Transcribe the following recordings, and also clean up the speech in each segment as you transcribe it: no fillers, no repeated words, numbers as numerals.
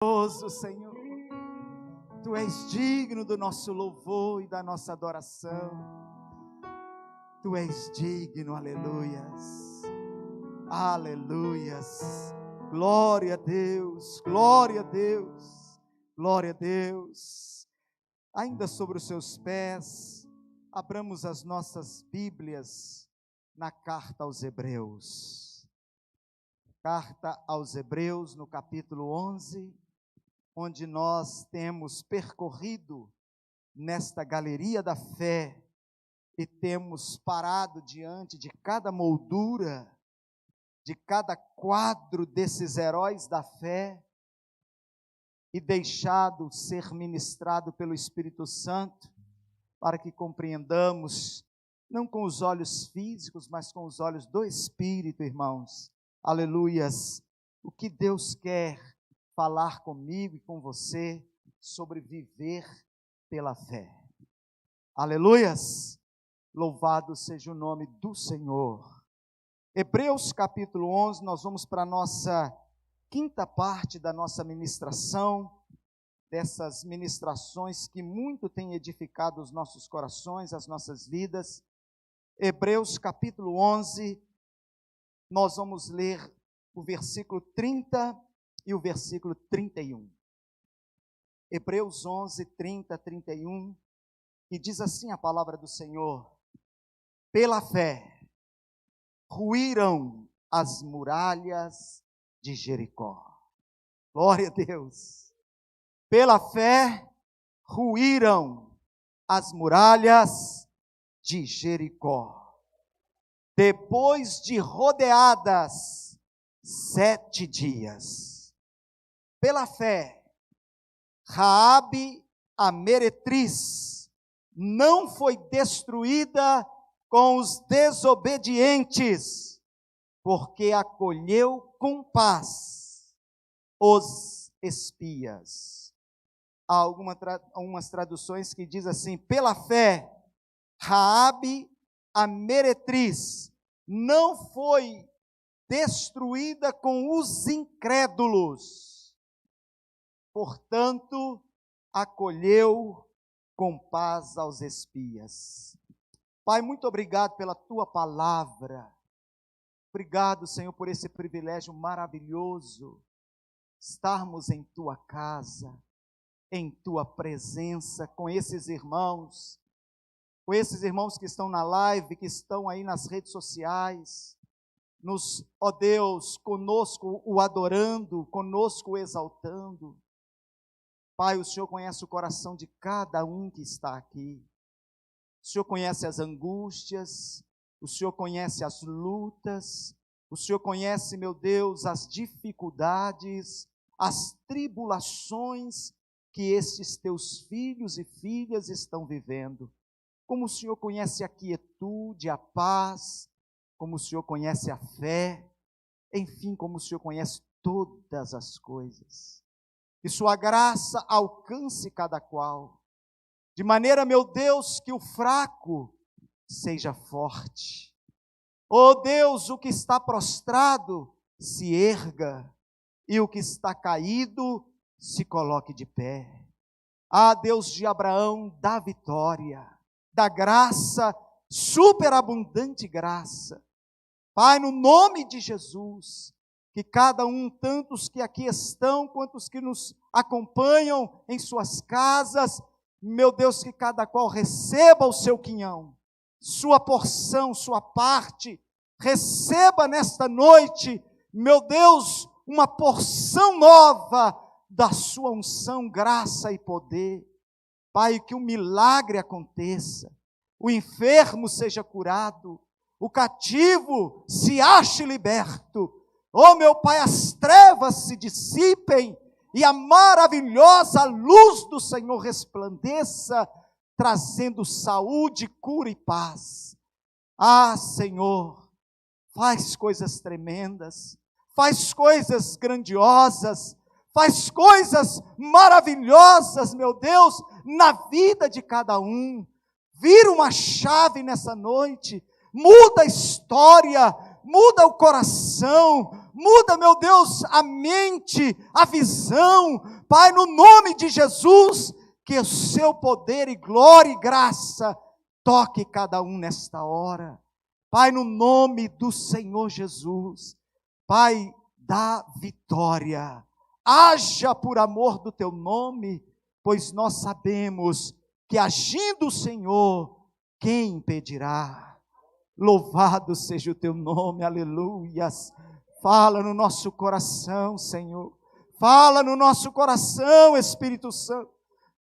Senhor, Tu és digno do nosso louvor e da nossa adoração. Tu és digno, aleluias, aleluias, glória a Deus, glória a Deus, glória a Deus. Ainda sobre os seus pés, abramos as nossas Bíblias na carta aos Hebreus. Carta aos Hebreus, no capítulo 11, onde nós temos percorrido nesta galeria da fé e temos parado diante de cada moldura, de cada quadro desses heróis da fé e deixado ser ministrado pelo Espírito Santo para que compreendamos, não com os olhos físicos, mas com os olhos do Espírito, irmãos. Aleluias! O que Deus quer falar comigo e com você sobre viver pela fé. Aleluias! Louvado seja o nome do Senhor. Hebreus capítulo 11, nós vamos para a nossa quinta parte da nossa ministração, dessas ministrações que muito têm edificado os nossos corações, as nossas vidas. Hebreus capítulo 11, nós vamos ler o versículo 30 e o versículo 31. Hebreus 11, 30, 31, e diz assim a palavra do Senhor: pela fé, ruíram as muralhas de Jericó. Glória a Deus. Pela fé, ruíram as muralhas de Jericó. Depois de rodeadas 7 dias. Pela fé, Raabe, a meretriz, não foi destruída com os desobedientes, porque acolheu com paz os espias. Há algumas traduções que diz assim: pela fé, Raabe, a meretriz, não foi destruída com os incrédulos, portanto, acolheu com paz aos espias. Pai, muito obrigado pela Tua palavra. Obrigado, Senhor, por esse privilégio maravilhoso, estarmos em Tua casa, em Tua presença, com esses irmãos que estão na live, que estão aí nas redes sociais, ó Deus, conosco o adorando, conosco o exaltando. Pai, o Senhor conhece o coração de cada um que está aqui. O Senhor conhece as angústias, o Senhor conhece as lutas, o Senhor conhece, meu Deus, as dificuldades, as tribulações que esses teus filhos e filhas estão vivendo. Como o Senhor conhece a quietude, a paz, como o Senhor conhece a fé, enfim, como o Senhor conhece todas as coisas. Que sua graça alcance cada qual, de maneira, meu Deus, que o fraco seja forte. Oh Deus, o que está prostrado se erga, e o que está caído se coloque de pé. Ah, Deus de Abraão, dá vitória, dá graça, superabundante graça. Pai, no nome de Jesus, que cada um, tantos que aqui estão, quantos que nos acompanham em suas casas, meu Deus, que cada qual receba o seu quinhão, sua porção, sua parte, receba nesta noite, meu Deus, uma porção nova da sua unção, graça e poder. Pai, que um milagre aconteça, o enfermo seja curado, o cativo se ache liberto. Oh, meu Pai, as trevas se dissipem e a maravilhosa luz do Senhor resplandeça, trazendo saúde, cura e paz. Ah, Senhor, faz coisas tremendas, faz coisas grandiosas, faz coisas maravilhosas, meu Deus, na vida de cada um. Vira uma chave nessa noite, muda a história, muda o coração, muda, meu Deus, a mente, a visão, Pai, no nome de Jesus, que o seu poder e glória e graça toque cada um nesta hora. Pai, no nome do Senhor Jesus, Pai, dá vitória, haja por amor do teu nome, pois nós sabemos que agindo o Senhor, quem impedirá? Louvado seja o teu nome, aleluias. Fala no nosso coração, Senhor, fala no nosso coração, Espírito Santo.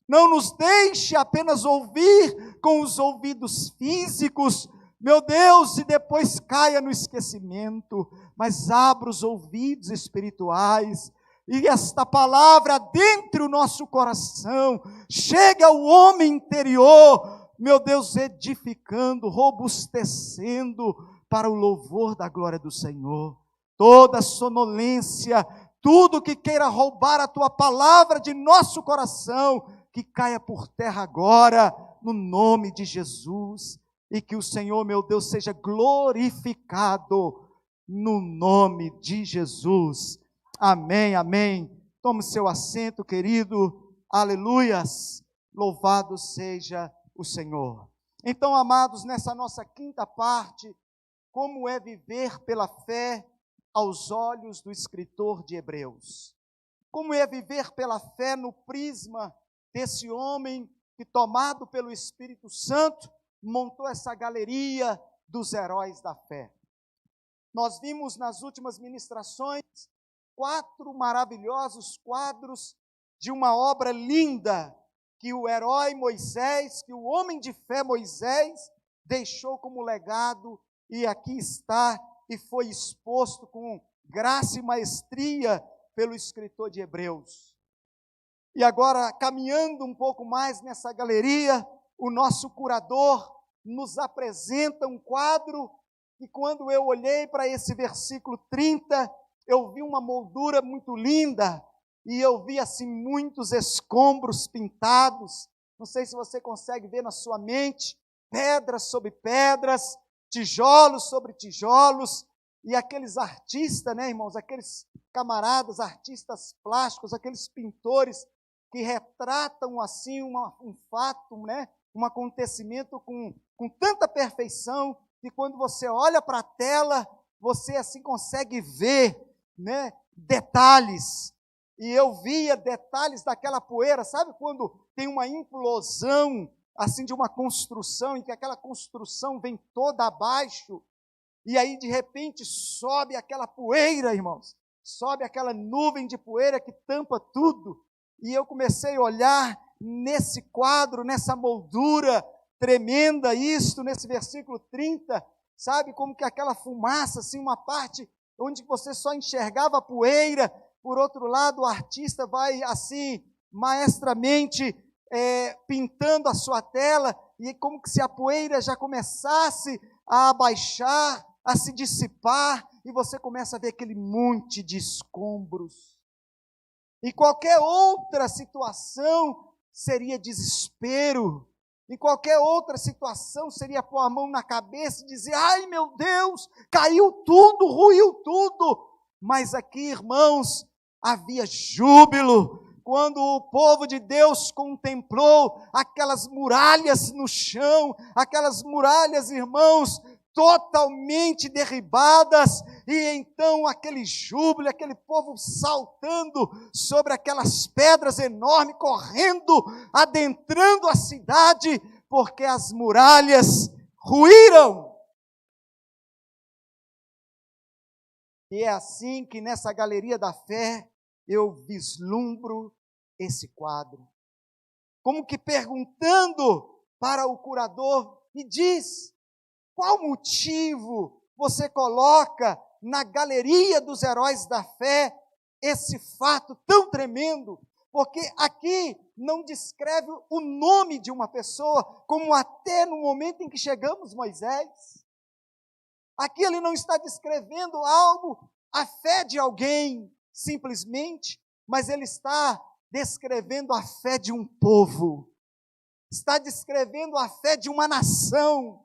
Não nos deixe apenas ouvir com os ouvidos físicos, meu Deus, e depois caia no esquecimento, mas abra os ouvidos espirituais, e esta palavra dentro do nosso coração, chega ao homem interior, meu Deus, edificando, robustecendo, para o louvor da glória do Senhor. Toda sonolência, tudo que queira roubar a tua palavra de nosso coração, que caia por terra agora, no nome de Jesus, e que o Senhor, meu Deus, seja glorificado no nome de Jesus. Amém, amém. Tome seu assento, querido. Aleluias. Louvado seja o Senhor. Então, amados, nessa nossa quinta parte, como é viver pela fé aos olhos do escritor de Hebreus? Como é viver pela fé no prisma desse homem que, tomado pelo Espírito Santo, montou essa galeria dos heróis da fé? Nós vimos nas últimas ministrações 4 maravilhosos quadros de uma obra linda que o herói Moisés, que o homem de fé Moisés deixou como legado, e aqui está, e foi exposto com graça e maestria pelo escritor de Hebreus. E agora, caminhando um pouco mais nessa galeria, o nosso curador nos apresenta um quadro, e quando eu olhei para esse versículo 30, eu vi uma moldura muito linda, e eu vi assim muitos escombros pintados. Não sei se você consegue ver na sua mente, pedras sobre pedras, tijolos sobre tijolos, e aqueles artistas, né, irmãos, aqueles camaradas, artistas plásticos, aqueles pintores que retratam assim um fato, né, um acontecimento com tanta perfeição, que quando você olha para a tela, você assim consegue ver, né, detalhes. E eu via detalhes daquela poeira, sabe quando tem uma implosão assim de uma construção, em que aquela construção vem toda abaixo, e aí de repente sobe aquela poeira, irmãos, sobe aquela nuvem de poeira que tampa tudo, e eu comecei a olhar nesse quadro, nessa moldura tremenda, nesse versículo 30, sabe, como que aquela fumaça, assim, uma parte onde você só enxergava a poeira, por outro lado o artista vai assim, maestramente, pintando a sua tela, e como que se a poeira já começasse a abaixar, a se dissipar, e você começa a ver aquele monte de escombros. E qualquer outra situação seria desespero, e qualquer outra situação seria pôr a mão na cabeça e dizer: ai meu Deus, caiu tudo, ruiu tudo. Mas aqui, irmãos, havia júbilo, quando o povo de Deus contemplou aquelas muralhas no chão, aquelas muralhas, irmãos, totalmente derribadas, e então aquele júbilo, aquele povo saltando sobre aquelas pedras enormes, correndo, adentrando a cidade, porque as muralhas ruíram. E é assim que nessa galeria da fé eu vislumbro esse quadro, como que perguntando para o curador: me diz, qual motivo você coloca na galeria dos heróis da fé esse fato tão tremendo? Porque aqui não descreve o nome de uma pessoa, como até no momento em que chegamos Moisés. Aqui ele não está descrevendo algo, a fé de alguém, simplesmente, mas ele está descrevendo a fé de um povo, está descrevendo a fé de uma nação,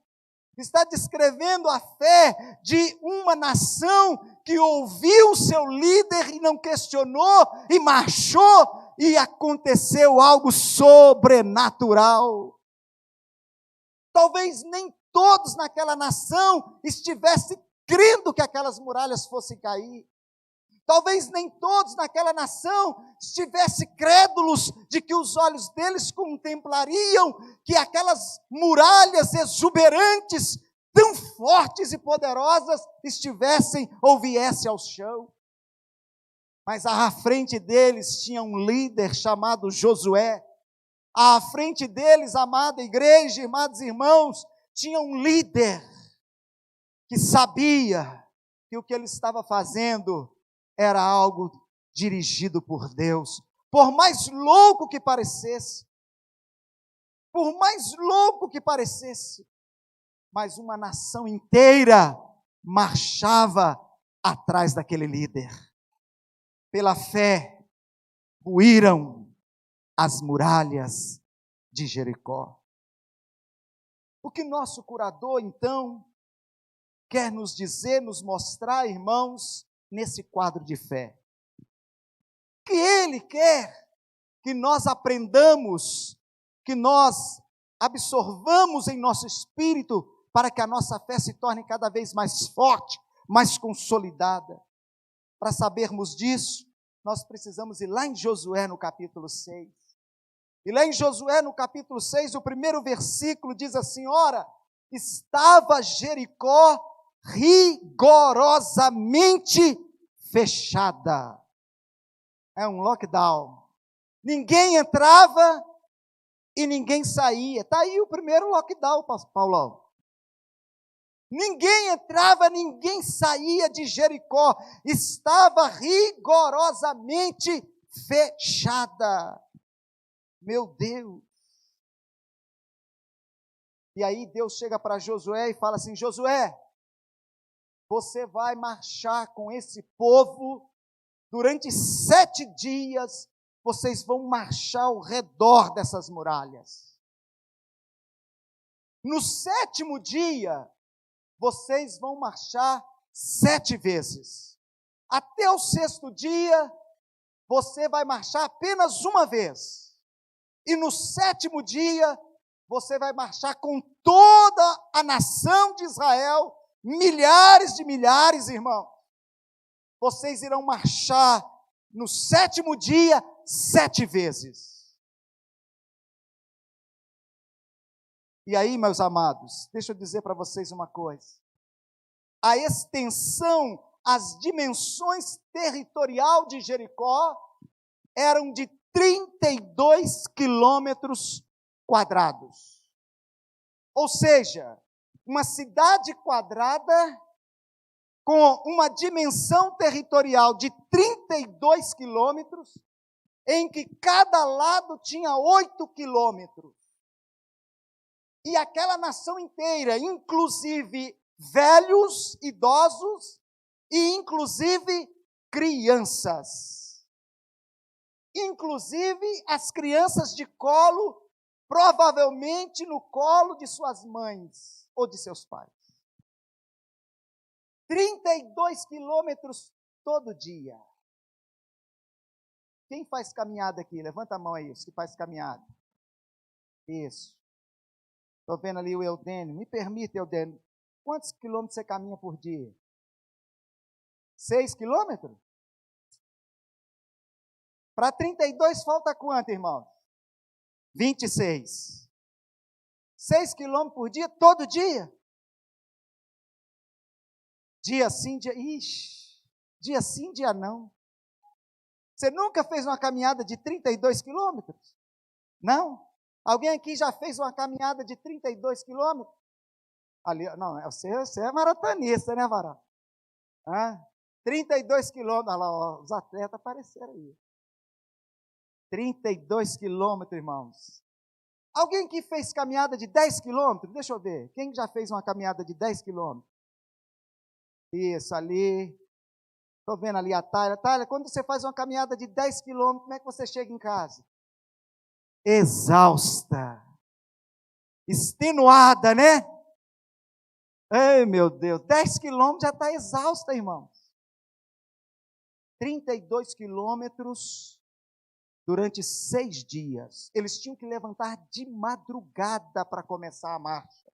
Está descrevendo a fé de uma nação que ouviu o seu líder e não questionou, e marchou, e aconteceu algo sobrenatural. Talvez nem todos naquela nação estivessem crendo que aquelas muralhas fossem cair. Talvez nem todos naquela nação estivessem crédulos de que os olhos deles contemplariam que aquelas muralhas exuberantes, tão fortes e poderosas, estivessem ou viessem ao chão. Mas à frente deles tinha um líder chamado Josué. À frente deles, amada igreja, amados irmãos, tinha um líder que sabia que o que ele estava fazendo era algo dirigido por Deus. Por mais louco que parecesse, mas uma nação inteira marchava atrás daquele líder. Pela fé, ruíram as muralhas de Jericó. O que nosso curador, então, quer nos dizer, nos mostrar, irmãos, nesse quadro de fé? Que ele quer que nós aprendamos, que nós absorvamos em nosso espírito, para que a nossa fé se torne cada vez mais forte, mais consolidada. Para sabermos disso, nós precisamos ir lá em Josué, no capítulo 6. E lá em Josué, no capítulo 6, o primeiro versículo diz assim: ora, estava Jericó rigorosamente fechada. É um lockdown. Ninguém entrava e ninguém saía. Está aí o primeiro lockdown, Paulão. Ninguém entrava, ninguém saía de Jericó. Estava rigorosamente fechada. Meu Deus! E aí Deus chega para Josué e fala assim: Josué, você vai marchar com esse povo durante 7 dias, vocês vão marchar ao redor dessas muralhas. No 7º dia, vocês vão marchar 7 vezes. Até o 6º dia, você vai marchar apenas uma vez. E no 7º dia, você vai marchar com toda a nação de Israel, milhares de milhares, irmão. Vocês irão marchar no 7º dia 7 vezes. E aí, meus amados, deixa eu dizer para vocês uma coisa. A extensão, as dimensões territorial de Jericó eram de 32 quilômetros quadrados. Ou seja, uma cidade quadrada com uma dimensão territorial de 32 quilômetros, em que cada lado tinha 8 quilômetros. E aquela nação inteira, inclusive velhos, idosos e inclusive crianças. Inclusive as crianças de colo, provavelmente no colo de suas mães ou de seus pais. 32 quilômetros todo dia. Quem faz caminhada aqui? Levanta a mão aí, os que faz caminhada. Isso. Estou vendo ali o Eudênio. Me permita, Eudênio, quantos quilômetros você caminha por dia? 6 quilômetros? Para 32 falta quanto, irmão? 26. 6 quilômetros por dia, todo dia? Dia sim, dia... Ixi, dia sim, dia não. Você nunca fez uma caminhada de 32 quilômetros? Não? Alguém aqui já fez uma caminhada de 32 quilômetros? Ali, não, você é maratonista, né, Vará? 32 quilômetros, olha lá, ó, os atletas apareceram aí. 32 quilômetros, irmãos. Alguém que fez caminhada de 10 quilômetros? Deixa eu ver. Quem já fez uma caminhada de 10 quilômetros? Isso, ali. Estou vendo ali a Tayla. Tayla, quando você faz uma caminhada de 10 quilômetros, como é que você chega em casa? Exausta. Extenuada, né? Ei, meu Deus, 10 quilômetros já está exausta, irmãos. 32 quilômetros durante 6 dias. Eles tinham que levantar de madrugada para começar a marcha.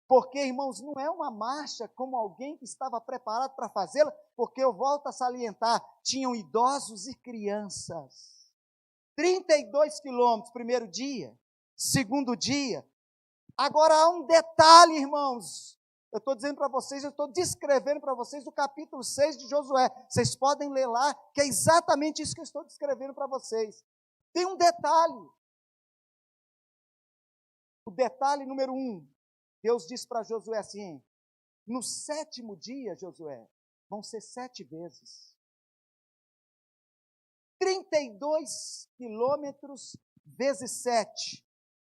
Porque, irmãos, não é uma marcha como alguém que estava preparado para fazê-la, porque eu volto a salientar, tinham idosos e crianças. 32 quilômetros, primeiro dia, segundo dia. Agora há um detalhe, irmãos. Eu estou dizendo para vocês, eu estou descrevendo para vocês o capítulo 6 de Josué. Vocês podem ler lá, que é exatamente isso que eu estou descrevendo para vocês. Tem um detalhe. O detalhe número 1. Deus disse para Josué assim: no 7º dia, Josué, vão ser 7 vezes. 32 quilômetros vezes 7.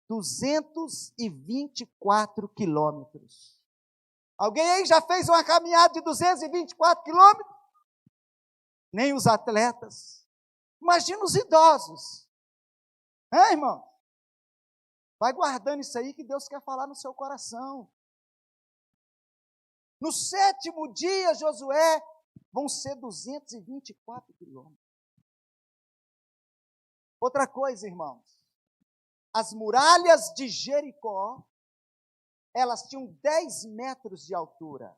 224 quilômetros. Alguém aí já fez uma caminhada de 224 quilômetros? Nem os atletas. Imagina os idosos. Irmão? Vai guardando isso aí que Deus quer falar no seu coração. No 7º dia, Josué, vão ser 224 quilômetros. Outra coisa, irmãos. As muralhas de Jericó, elas tinham 10 metros de altura.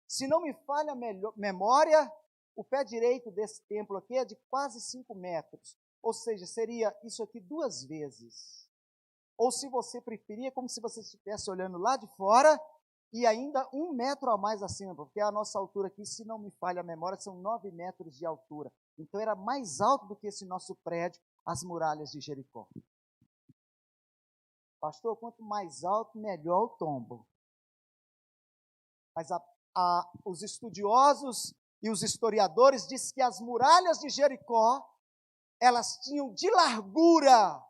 Se não me falha a memória, o pé direito desse templo aqui é de quase 5 metros. Ou seja, seria isso aqui 2 vezes. Ou se você preferir, é como se você estivesse olhando lá de fora e ainda 1 metro a mais acima, porque a nossa altura aqui, se não me falha a memória, são 9 metros de altura. Então era mais alto do que esse nosso prédio, as muralhas de Jericó. Pastor, quanto mais alto, melhor o tombo. Mas os estudiosos e os historiadores dizem que as muralhas de Jericó, elas tinham de largura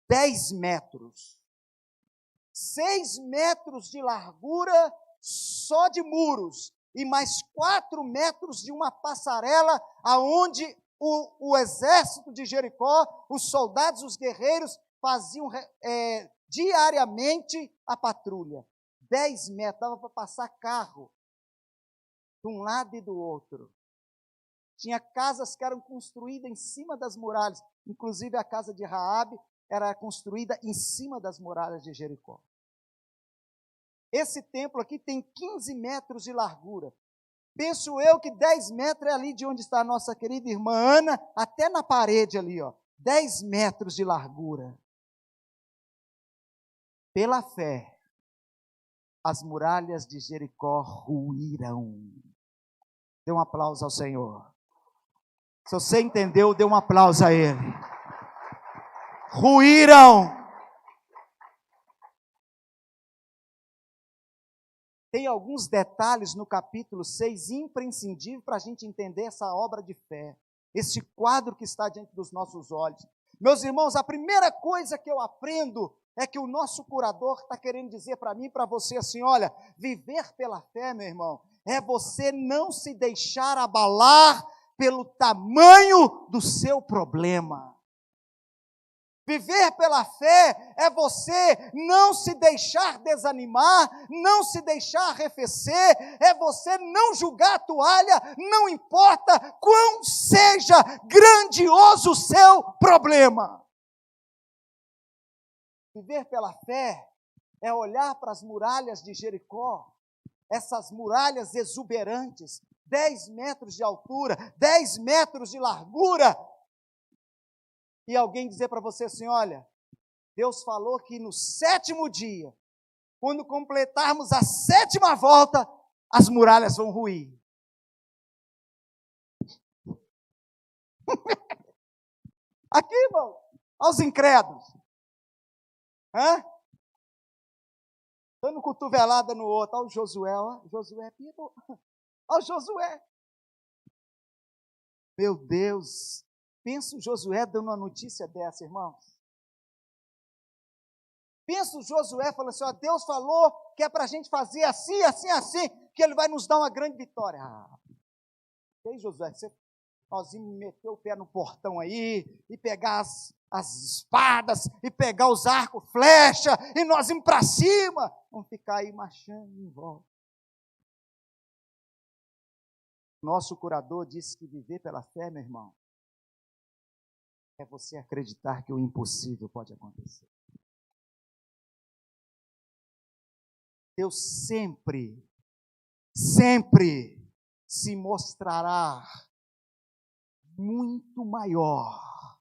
10 metros. 6 metros de largura só de muros. E mais 4 metros de uma passarela aonde o exército de Jericó, os soldados, os guerreiros, faziam diariamente a patrulha. 10 metros, dava para passar carro de um lado e do outro. Tinha casas que eram construídas em cima das muralhas, inclusive a casa de Raabe era construída em cima das muralhas de Jericó. Esse templo aqui tem 15 metros de largura. Penso eu que 10 metros é ali de onde está a nossa querida irmã Ana, até na parede ali, ó. 10 metros de largura. Pela fé, as muralhas de Jericó ruíram. Dê um aplauso ao Senhor. Se você entendeu, dê um aplauso a Ele. Ruíram. Tem alguns detalhes no capítulo 6 imprescindíveis para a gente entender essa obra de fé. Esse quadro que está diante dos nossos olhos. Meus irmãos, a primeira coisa que eu aprendo é que o nosso curador está querendo dizer para mim e para você assim, olha, viver pela fé, meu irmão, é você não se deixar abalar pelo tamanho do seu problema. Viver pela fé é você não se deixar desanimar, não se deixar arrefecer, é você não julgar a toalha, não importa quão seja grandioso o seu problema. Viver pela fé é olhar para as muralhas de Jericó, essas muralhas exuberantes, 10 metros de altura, 10 metros de largura, e alguém dizer para você assim, olha, Deus falou que no 7º dia, quando completarmos a 7ª volta, as muralhas vão ruir. Aqui, irmão, aos incrédulos. Dando cotovelada no outro. Olha o Josué, ó. Josué, olha o Josué. Meu Deus. Pensa o Josué dando uma notícia dessa, irmãos. Pensa o Josué falando assim, ó, Deus falou que é para a gente fazer assim, assim, assim, que Ele vai nos dar uma grande vitória. Ei, Josué, você sozinho meter o pé no portão aí e pegar as espadas e pegar os arcos, flecha, e nós ir para cima. Vamos ficar aí marchando em volta. Nosso curador disse que viver pela fé, meu irmão, é você acreditar que o impossível pode acontecer. Deus sempre se mostrará muito maior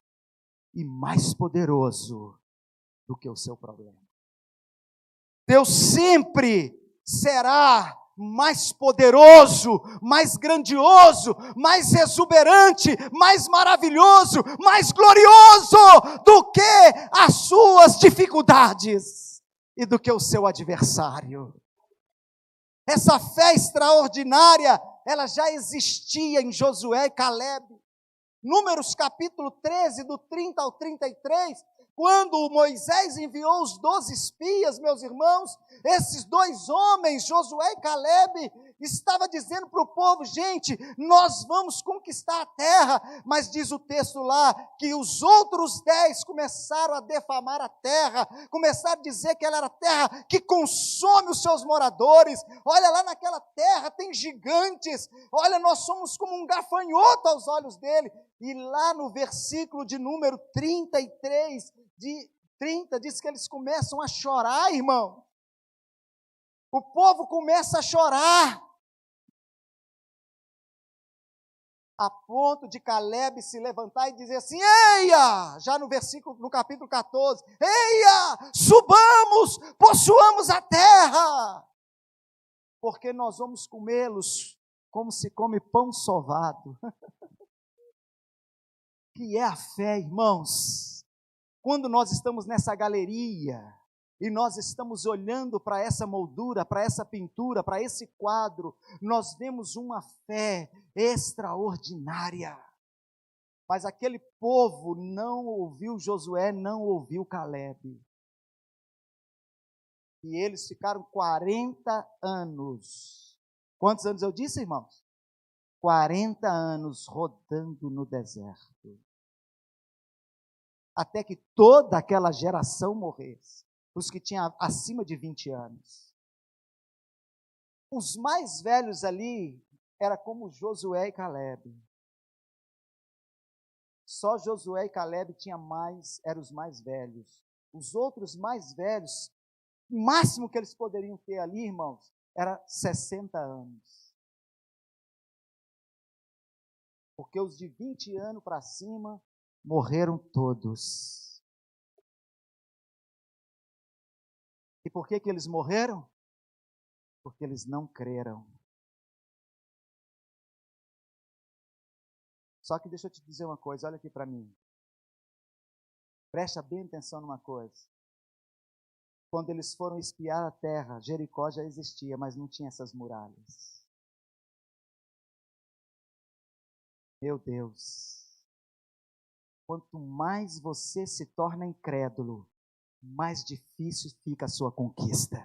e mais poderoso do que o seu problema. Deus sempre será mais poderoso, mais grandioso, mais exuberante, mais maravilhoso, mais glorioso do que as suas dificuldades e do que o seu adversário. Essa fé extraordinária, ela já existia em Josué e Calebe. Números capítulo 13, do 30 ao 33, quando Moisés enviou os 12 espias, meus irmãos, esses dois homens, Josué e Calebe, estava dizendo para o povo: gente, nós vamos conquistar a terra, mas diz o texto lá, que os outros 10 começaram a defamar a terra, começaram a dizer que ela era terra que consome os seus moradores. Olha, lá naquela terra tem gigantes, olha, nós somos como um gafanhoto aos olhos dele. E lá no versículo de número 33, de 30, diz que eles começam a chorar, irmão. O povo começa a chorar, a ponto de Calebe se levantar e dizer assim: eia, já no capítulo 14, eia, subamos, possuamos a terra, porque nós vamos comê-los como se come pão sovado. Que é a fé, irmãos? Quando nós estamos nessa galeria e nós estamos olhando para essa moldura, para essa pintura, para esse quadro, nós vemos uma fé extraordinária. Mas aquele povo não ouviu Josué, não ouviu Calebe. E eles ficaram 40 anos. Quantos anos eu disse, irmãos? 40 anos rodando no deserto. Até que toda aquela geração morresse, os que tinham acima de 20 anos. Os mais velhos ali era como Josué e Calebe. Só Josué e Calebe eram os mais velhos. Os outros mais velhos, o máximo que eles poderiam ter ali, irmãos, era 60 anos. Porque os de 20 anos para cima morreram todos. E por que eles morreram? Porque eles não creram. Só que deixa eu te dizer uma coisa, olha aqui para mim. Presta bem atenção numa coisa. Quando eles foram espiar a terra, Jericó já existia, mas não tinha essas muralhas. Meu Deus. Quanto mais você se torna incrédulo, mais difícil fica a sua conquista.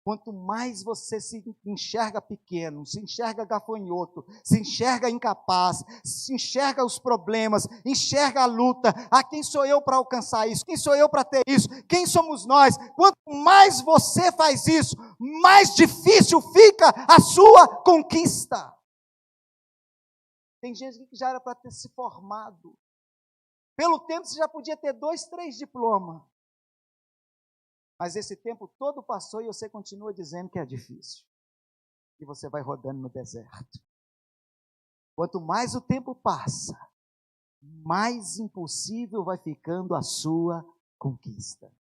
Quanto mais você se enxerga pequeno, se enxerga gafanhoto, se enxerga incapaz, se enxerga os problemas, enxerga a luta, quem sou eu para alcançar isso? Quem sou eu para ter isso? Quem somos nós? Quanto mais você faz isso, mais difícil fica a sua conquista. Tem gente que já era para ter se formado. Pelo tempo você já podia ter 2, 3 diplomas. Mas esse tempo todo passou e você continua dizendo que é difícil. E você vai rodando no deserto. Quanto mais o tempo passa, mais impossível vai ficando a sua conquista.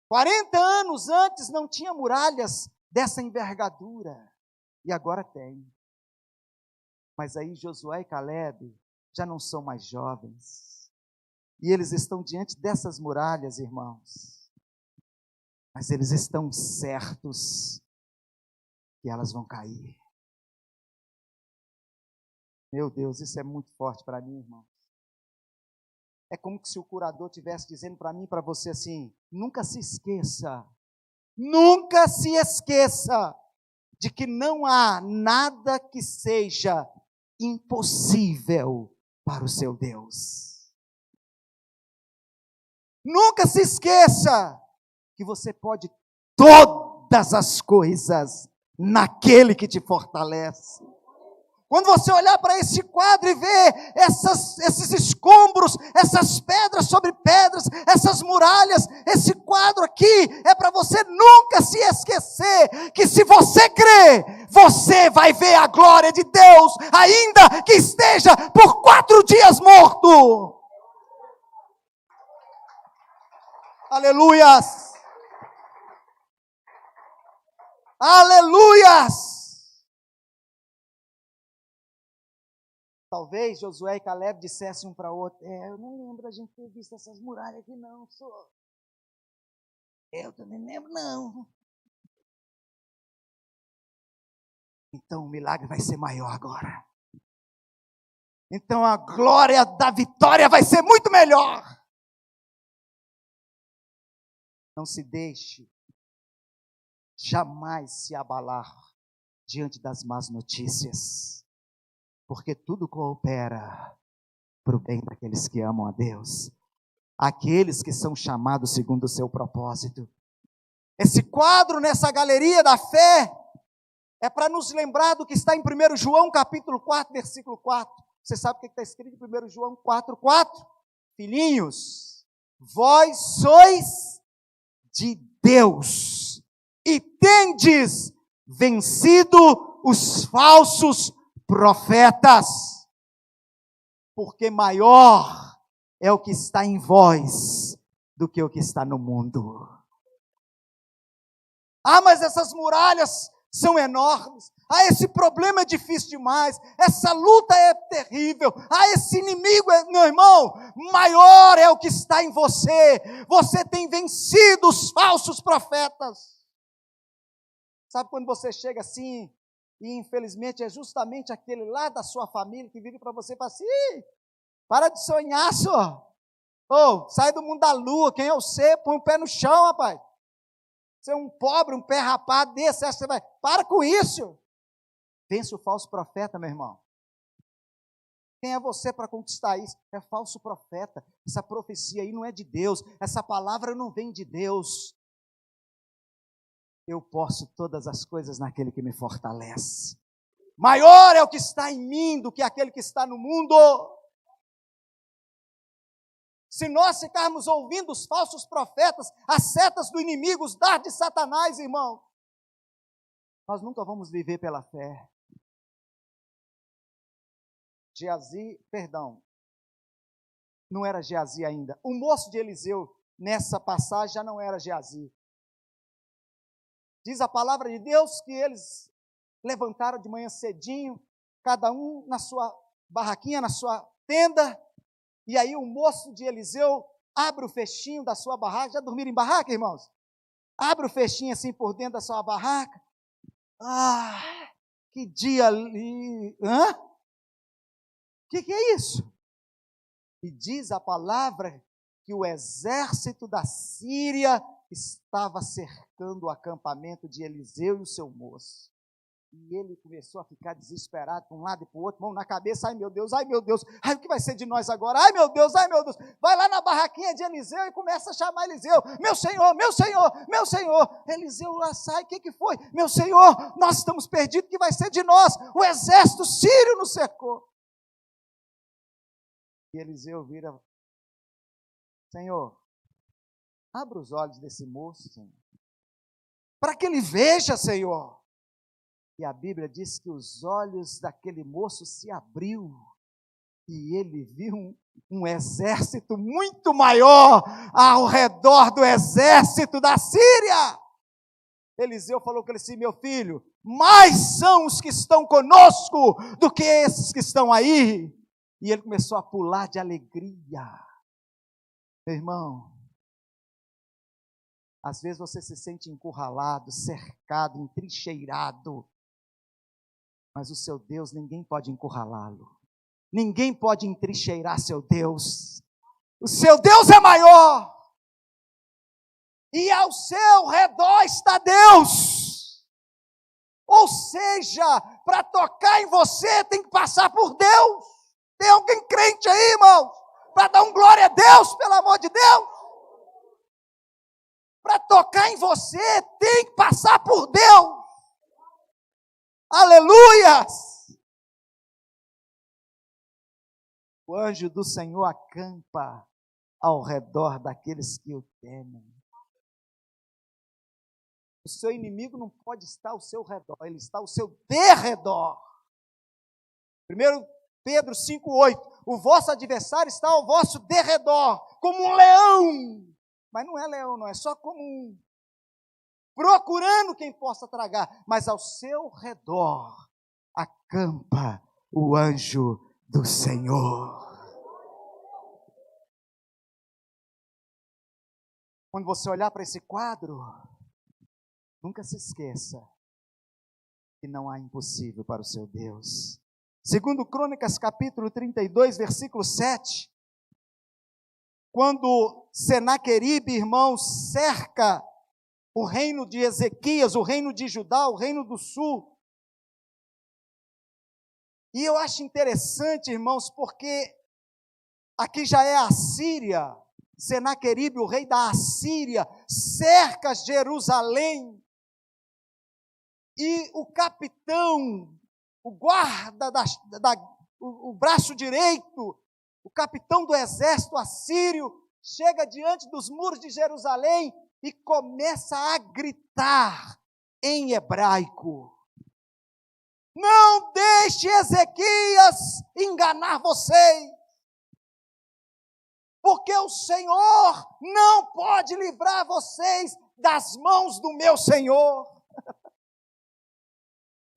40 anos antes não tinha muralhas dessa envergadura. E agora tem. Mas aí Josué e Calebe já não são mais jovens. E eles estão diante dessas muralhas, irmãos. Mas eles estão certos que elas vão cair. Meu Deus, isso é muito forte para mim, irmão. É como se o curador estivesse dizendo para mim e para você assim: nunca se esqueça de que não há nada que seja impossível para o seu Deus. Nunca se esqueça que você pode todas as coisas naquele que te fortalece. Quando você olhar para esse quadro e ver esses escombros, essas pedras sobre pedras, essas muralhas, esse quadro aqui é para você nunca se esquecer que se você crer, você vai ver a glória de Deus, ainda que esteja por 4 dias morto. Aleluias! Aleluias! Talvez Josué e Caleb dissessem um para o outro: eu não lembro a gente ter visto essas muralhas aqui não, senhor. Eu também lembro não. Então o milagre vai ser maior agora. Então a glória da vitória vai ser muito melhor. Não se deixe jamais se abalar diante das más notícias. Porque tudo coopera para o bem daqueles que amam a Deus. Aqueles que são chamados segundo o seu propósito. Esse quadro nessa galeria da fé é para nos lembrar do que está em 1 João capítulo 4, versículo 4. Você sabe o que está escrito em 1 João 4, 4? Filhinhos, vós sois de Deus e tendes vencido os falsos profetas, porque maior é o que está em vós do que o que está no mundo. Mas essas muralhas são enormes. Esse problema é difícil demais. Essa luta é terrível. Esse inimigo, meu irmão, maior é o que está em você. Você tem vencido os falsos profetas. Sabe quando você chega assim, e infelizmente é justamente aquele lá da sua família que vira para você e fala assim: para de sonhar, senhor. Sai do mundo da lua, quem é você? Põe o pé no chão, rapaz. Você é um pobre, um pé rapado desse, acha que você vai. Para com isso. Vence o falso profeta, meu irmão. Quem é você para conquistar isso? É falso profeta. Essa profecia aí não é de Deus. Essa palavra não vem de Deus. Eu posso todas as coisas naquele que me fortalece. Maior é o que está em mim do que aquele que está no mundo. Se nós ficarmos ouvindo os falsos profetas, as setas do inimigo, os dardos de Satanás, irmão, nós nunca vamos viver pela fé. Não era Geazi ainda. O moço de Eliseu, nessa passagem, já não era Geazi. Diz a palavra de Deus que eles levantaram de manhã cedinho, cada um na sua barraquinha, na sua tenda, e aí o moço de Eliseu abre o fechinho da sua barraca. Já dormiram em barraca, irmãos? Abre o fechinho assim por dentro da sua barraca. Que dia ali. Que é isso? E diz a palavra que o exército da Síria estava cercando o acampamento de Eliseu e o seu moço. E ele começou a ficar desesperado de um lado e para o outro, mão na cabeça: ai meu Deus, o que vai ser de nós agora? Ai meu Deus, vai lá na barraquinha de Eliseu e começa a chamar Eliseu: meu Senhor, meu Senhor, meu Senhor. Eliseu lá sai: o que foi? Meu Senhor, nós estamos perdidos, o que vai ser de nós? O exército sírio nos cercou. E Eliseu vira: Senhor, abra os olhos desse moço, Senhor, para que ele veja, Senhor. E a Bíblia diz que os olhos daquele moço se abriu e ele viu um exército muito maior ao redor do exército da Síria. Eliseu falou com ele assim: meu filho, mais são os que estão conosco do que esses que estão aí. E ele começou a pular de alegria. Meu irmão, às vezes você se sente encurralado, cercado, entrincheirado. Mas o seu Deus, ninguém pode encurralá-lo. Ninguém pode entrincheirar seu Deus. O seu Deus é maior. E ao seu redor está Deus. Ou seja, para tocar em você tem que passar por Deus. Tem alguém crente aí, irmão? Para dar um glória a Deus, pelo amor de Deus. Para tocar em você, tem que passar por Deus. Aleluias! O anjo do Senhor acampa ao redor daqueles que o temem. O seu inimigo não pode estar ao seu redor, ele está ao seu derredor. 1 Pedro 5,8. O vosso adversário está ao vosso derredor, como um leão. Mas não é leão, não, é só como um. Procurando quem possa tragar, mas ao seu redor acampa o anjo do Senhor. Quando você olhar para esse quadro, nunca se esqueça que não há impossível para o seu Deus. Segundo Crônicas, capítulo 32, versículo 7, quando Senaqueribe, irmãos, cerca o reino de Ezequias, o reino de Judá, o reino do sul. E eu acho interessante, irmãos, porque aqui já é a Síria. Senaqueribe, o rei da Assíria, cerca Jerusalém. E o capitão, o guarda, o braço direito, o capitão do exército assírio, chega diante dos muros de Jerusalém e começa a gritar em hebraico: não deixe Ezequias enganar vocês, porque o Senhor não pode livrar vocês das mãos do meu Senhor.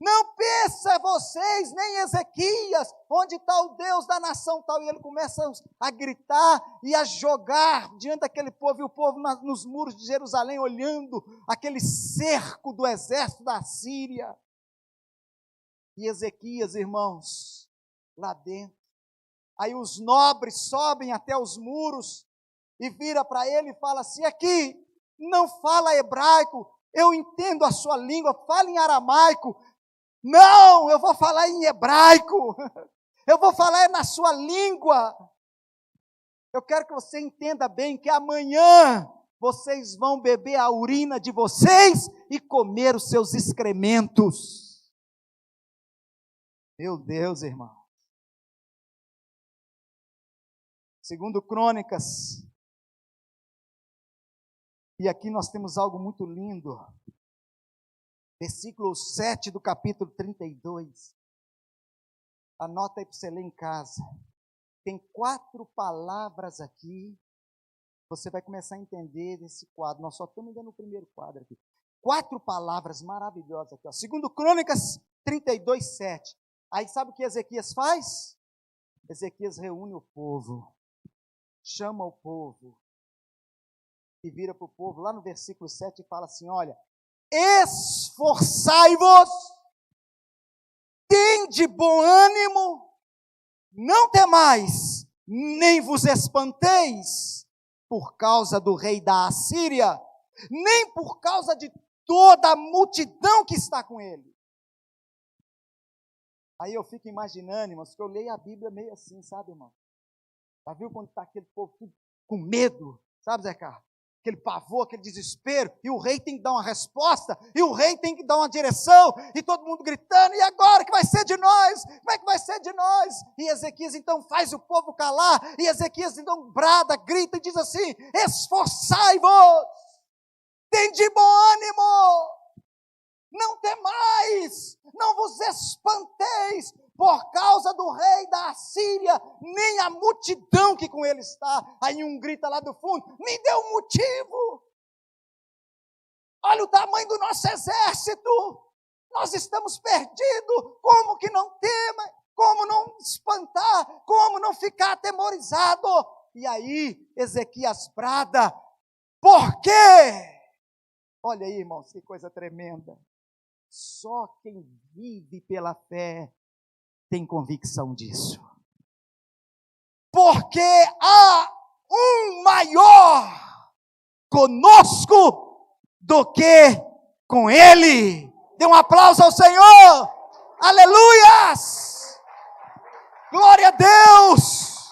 Não pensa vocês, nem Ezequias, onde está o Deus da nação tal. E ele começa a gritar e a jogar diante daquele povo, e o povo nos muros de Jerusalém, olhando aquele cerco do exército da Síria. E Ezequias, irmãos, lá dentro. Aí os nobres sobem até os muros e vira para ele e fala assim: aqui não fala hebraico, eu entendo a sua língua, fala em aramaico. Não, eu vou falar em hebraico, eu vou falar na sua língua. Eu quero que você entenda bem que amanhã vocês vão beber a urina de vocês e comer os seus excrementos. Meu Deus, irmão. Segundo Crônicas, e aqui nós temos algo muito lindo. Versículo 7 do capítulo 32. Anota aí para você ler em casa. Tem 4 palavras aqui. Você vai começar a entender desse quadro. Nós só estamos ainda no primeiro quadro aqui. 4 palavras maravilhosas aqui. Segundo Crônicas 32, 7. Aí sabe o que Ezequias faz? Ezequias reúne o povo. Chama o povo. E vira para o povo lá no versículo 7 e fala assim: olha, esforçai-vos, tende bom ânimo, não temais, nem vos espanteis por causa do rei da Assíria, nem por causa de toda a multidão que está com ele. Aí eu fico imaginando, irmãos, que eu leio a Bíblia meio assim, sabe, irmão? Já viu quando está aquele povo tudo com medo, sabe, Zé Carlos? Aquele pavor, aquele desespero, e o rei tem que dar uma resposta, e o rei tem que dar uma direção, e todo mundo gritando: e agora, o que vai ser de nós? Como é que vai ser de nós? E Ezequias então faz o povo calar, e Ezequias então brada, grita e diz assim: esforçai-vos, tende bom ânimo, não temais, não vos espanteis por causa do rei da Assíria, nem a multidão que com ele está. Aí um grita lá do fundo: me dê um motivo. Olha o tamanho do nosso exército. Nós estamos perdidos. Como que não tema? Como não espantar? Como não ficar atemorizado? E aí Ezequias brada: por quê? Olha aí, irmãos, que coisa tremenda. Só quem vive pela fé tem convicção disso. Porque há um maior conosco do que com ele. Dê um aplauso ao Senhor. Aleluias! Glória a Deus!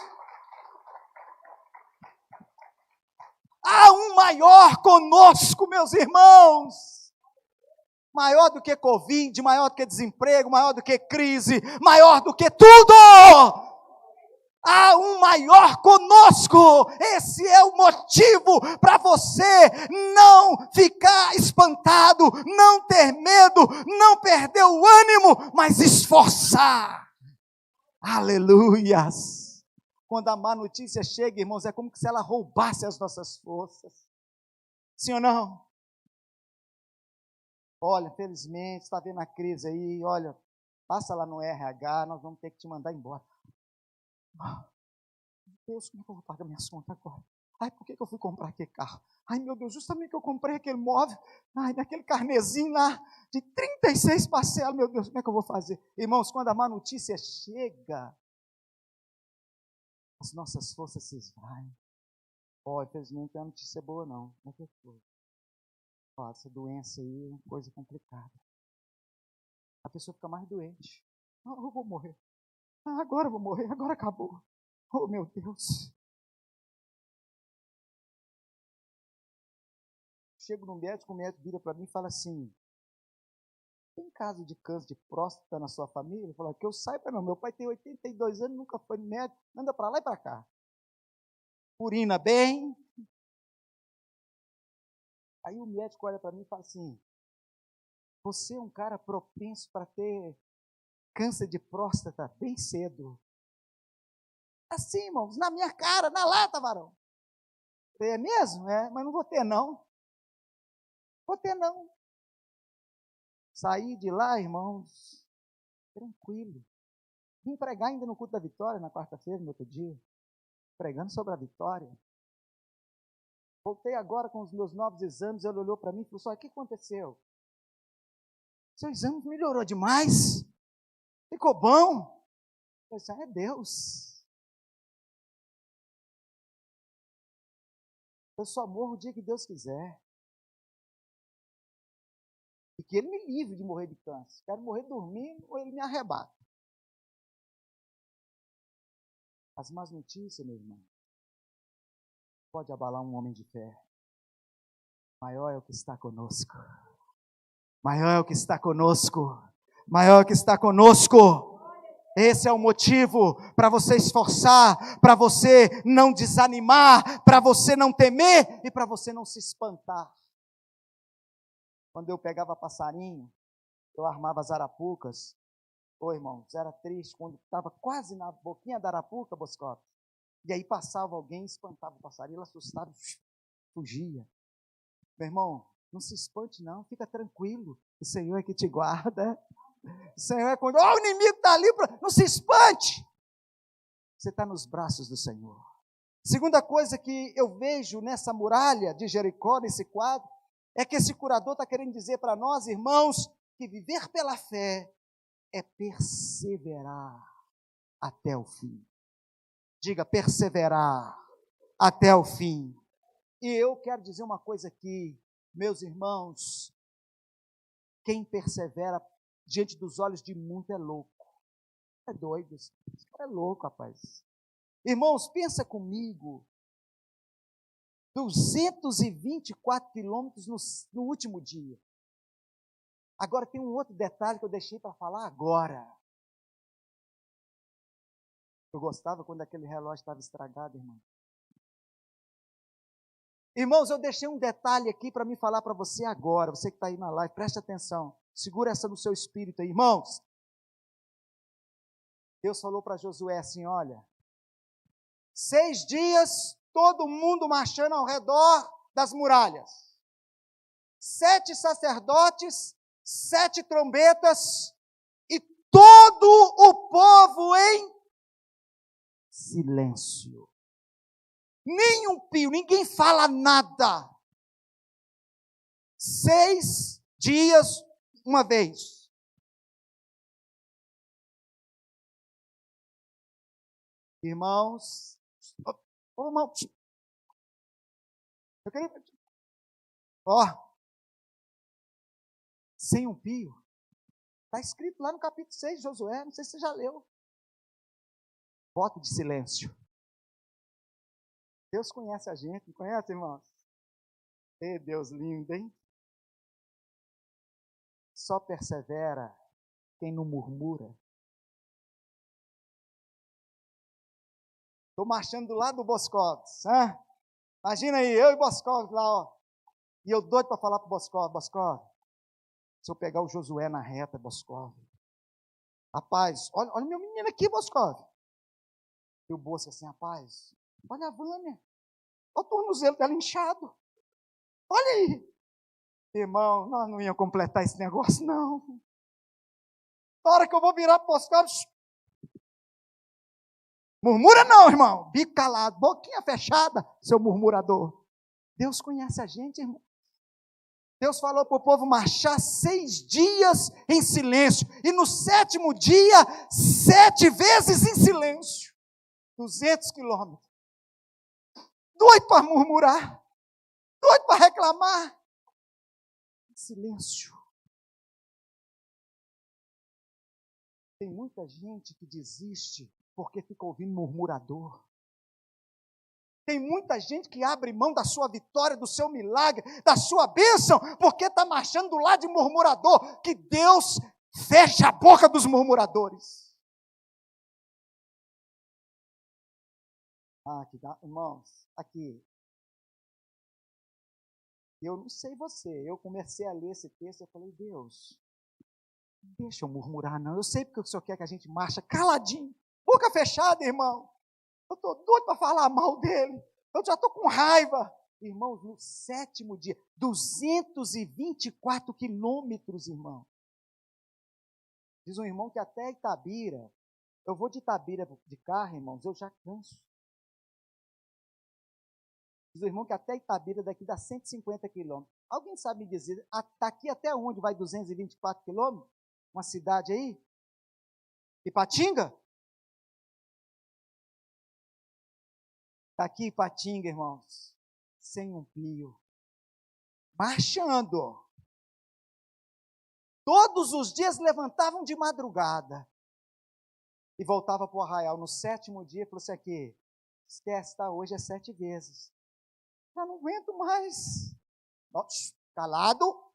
Há um maior conosco, meus irmãos. Maior do que Covid, maior do que desemprego, maior do que crise, maior do que tudo. Há um maior conosco. Esse é o motivo para você não ficar espantado, não ter medo, não perder o ânimo, mas esforçar. Aleluias! Quando a má notícia chega, irmãos, é como se ela roubasse as nossas forças. Sim ou não? Olha, felizmente, está vendo a crise aí, olha, passa lá no RH, nós vamos ter que te mandar embora. Meu Deus, como é que eu vou pagar minhas contas agora? Ai, por que eu fui comprar aquele carro? Ai, meu Deus, justamente que eu comprei aquele móvel, ai, naquele carnezinho lá, de 36 parcelas, meu Deus, como é que eu vou fazer? Irmãos, quando a má notícia chega, as nossas forças se esvaem. Infelizmente não é notícia boa não, não é que foi. Essa doença aí é uma coisa complicada. A pessoa fica mais doente. Eu vou morrer. Agora eu vou morrer, agora acabou. Oh, meu Deus. Chego no médico, o médico vira para mim e fala assim: tem caso de câncer de próstata na sua família? Ele fala: que eu saiba não, meu pai tem 82 anos, nunca foi no médico, anda para lá e para cá. Urina bem. Aí o médico olha para mim e fala assim: você é um cara propenso para ter câncer de próstata bem cedo. Assim, irmãos, na minha cara, na lata, varão. É mesmo? É, mas não vou ter não. Vou ter não. Saí de lá, irmãos, tranquilo. Vim pregar ainda no culto da vitória, na quarta-feira, no outro dia. Pregando sobre a vitória. Voltei agora com os meus novos exames, ele olhou para mim e falou: só, o que aconteceu? Seu exame melhorou demais. Ficou bom. Eu disse: é Deus. Eu só morro o dia que Deus quiser. E que Ele me livre de morrer de câncer. Quero morrer dormindo ou Ele me arrebata. As más notícias, meu irmão, pode abalar um homem de fé. Maior é o que está conosco. Maior é o que está conosco. Maior é o que está conosco. Esse é o motivo para você esforçar, para você não desanimar, para você não temer e para você não se espantar. Quando eu pegava passarinho, eu armava as arapucas. Irmãos, era triste quando estava quase na boquinha da arapuca, Boscope. E aí passava alguém, espantava o passarinho, ele assustado, fugia. Meu irmão, não se espante não, fica tranquilo. O Senhor é que te guarda. O Senhor é quando, o inimigo está ali, não se espante. Você está nos braços do Senhor. Segunda coisa que eu vejo nessa muralha de Jericó, nesse quadro, é que esse curador está querendo dizer para nós, irmãos, que viver pela fé é perseverar até o fim. Diga, perseverar até o fim. E eu quero dizer uma coisa aqui, meus irmãos, quem persevera diante dos olhos de muito é louco. É doido, é louco, rapaz. Irmãos, pensa comigo, 224 quilômetros no último dia. Agora tem um outro detalhe que eu deixei para falar agora. Eu gostava quando aquele relógio estava estragado, irmão. Irmãos, eu deixei um detalhe aqui para me falar para você agora, você que está aí na live, preste atenção, segura essa no seu espírito aí, irmãos. Deus falou para Josué assim, olha, 6 dias, todo mundo marchando ao redor das muralhas. 7 sacerdotes, 7 trombetas, e todo o povo em silêncio. Nenhum pio, ninguém fala nada. 6 dias, uma vez. Irmãos, irmão, eu queria, sem um pio. Está escrito lá no capítulo 6 de Josué, não sei se você já leu. Voto de silêncio. Deus conhece a gente, não conhece, irmãos? Ei, Deus lindo, hein? Só persevera quem não murmura. Estou marchando do lado do Boscovs. Imagina aí, eu e Boscovs lá, ó. E eu doido para falar para o Boscovs. Boscovs, se eu pegar o Josué na reta, Boscovs. Rapaz, olha meu menino aqui, Boscovs. E o Bosco assim, rapaz, olha a Vânia. Olha o tornozelo dela inchado. Olha aí. Irmão, nós não íamos completar esse negócio, não. Na hora que eu vou virar para o Boscovs, murmura não, irmão. Bico calado, boquinha fechada, seu murmurador. Deus conhece a gente, irmão. Deus falou para o povo marchar 6 dias em silêncio. E no 7º dia, 7 vezes em silêncio. 200 quilômetros. Doido para murmurar. Doido para reclamar. Silêncio. Tem muita gente que desiste porque fica ouvindo murmurador. Tem muita gente que abre mão da sua vitória, do seu milagre, da sua bênção, porque está marchando do lado de murmurador. Que Deus feche a boca dos murmuradores. Aqui tá, irmãos, aqui. Eu não sei você, eu comecei a ler esse texto, eu falei, Deus, deixa eu murmurar não, eu sei porque o Senhor quer que a gente marcha caladinho, boca fechada, irmão. Eu estou doido para falar mal dele. Eu já estou com raiva. Irmãos, no 7º dia, 224 quilômetros, irmão. Diz um irmão que até Itabira, eu vou de Itabira de carro, irmãos, eu já canso. Diz um irmão que até Itabira daqui dá 150 quilômetros. Alguém sabe me dizer, daqui até onde vai 224 quilômetros? Uma cidade aí? Ipatinga? Está aqui Ipatinga, irmãos, sem um pio, marchando. Todos os dias levantavam de madrugada e voltava para o arraial. No 7º dia, falou assim aqui, esquece, tá? Hoje é 7 vezes. Já não aguento mais. Calado.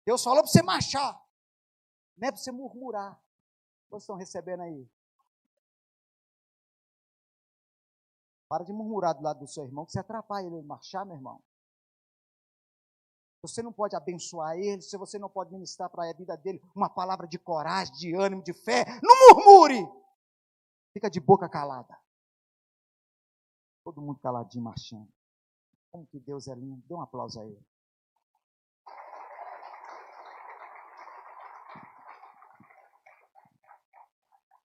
Deus falou para você marchar, não é para você murmurar. Vocês estão recebendo aí? Para de murmurar do lado do seu irmão, que você atrapalha ele a marchar, meu irmão. Você não pode abençoar ele, se você não pode ministrar para a vida dele uma palavra de coragem, de ânimo, de fé, não murmure! Fica de boca calada. Todo mundo caladinho, marchando. Como que Deus é lindo. Dê um aplauso a ele.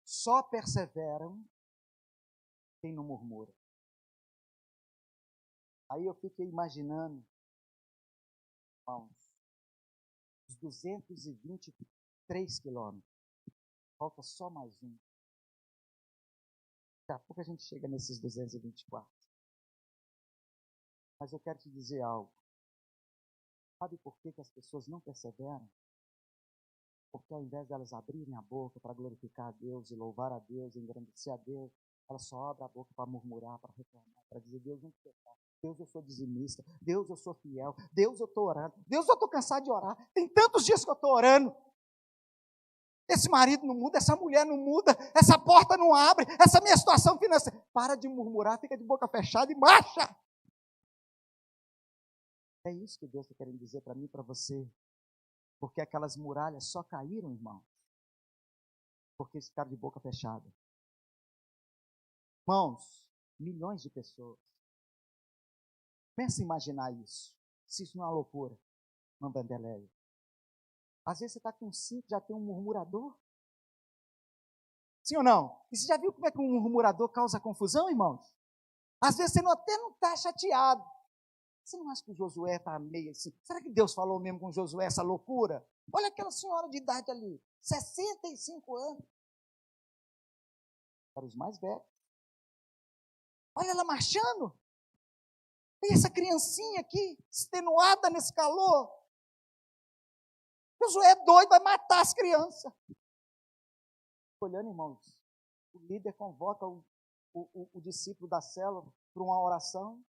Só perseveram quem não murmura. Aí eu fiquei imaginando, irmãos, os 223 quilômetros. Falta só mais um. Daqui a pouco a gente chega nesses 224. Mas eu quero te dizer algo. Sabe por que as pessoas não perseveram? Porque ao invés de elas abrirem a boca para glorificar a Deus e louvar a Deus, e engrandecer a Deus, elas só abrem a boca para murmurar, para reclamar, para dizer, Deus não quer. Deus, eu sou dizimista. Deus, eu sou fiel. Deus, eu estou orando. Deus, eu estou cansado de orar. Tem tantos dias que eu estou orando. Esse marido não muda, essa mulher não muda, essa porta não abre, essa minha situação financeira. Para de murmurar, fica de boca fechada e marcha. É isso que Deus está querendo dizer para mim e para você. Porque aquelas muralhas só caíram, irmão, porque eles ficaram de boca fechada. Irmãos, milhões de pessoas. Pensa em imaginar isso. Se isso não é uma loucura, uma bandeleia. Às vezes você está com 5, já tem um murmurador. Sim ou não? E você já viu como é que um murmurador causa confusão, irmãos? Às vezes você até não está chateado. Você não acha que o Josué está meio assim? Será que Deus falou mesmo com Josué essa loucura? Olha aquela senhora de idade ali, 65 anos. Para os mais velhos. Olha ela marchando. E essa criancinha aqui, extenuada nesse calor. Josué é doido, vai matar as crianças. Olhando, irmãos, O líder convoca o discípulo da célula para uma oração.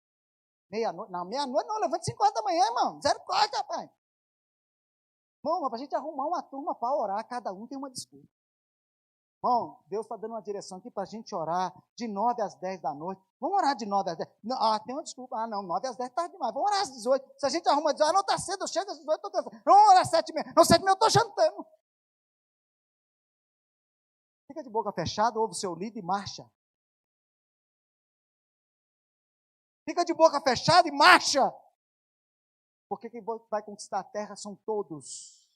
Meia-noite, não, meia-noite não, levante 5 horas da manhã, irmão. Misericórdia, rapaz. Irmão, para a gente arrumar uma turma para orar, cada um tem uma desculpa. Bom, Deus está dando uma direção aqui para a gente orar de 9 às 10 da noite. Vamos orar de 9 às 10. Não, tem uma desculpa. Não, 9 às 10 está demais. Vamos orar às 18. Se a gente arruma às 18, não está cedo, eu chego às 18, estou cansado. Vamos orar às 7h30. Não, 7h30 eu estou jantando. Fica de boca fechada, ouve o seu líder e marcha. Fica de boca fechada e marcha. Porque quem vai conquistar a terra são todos.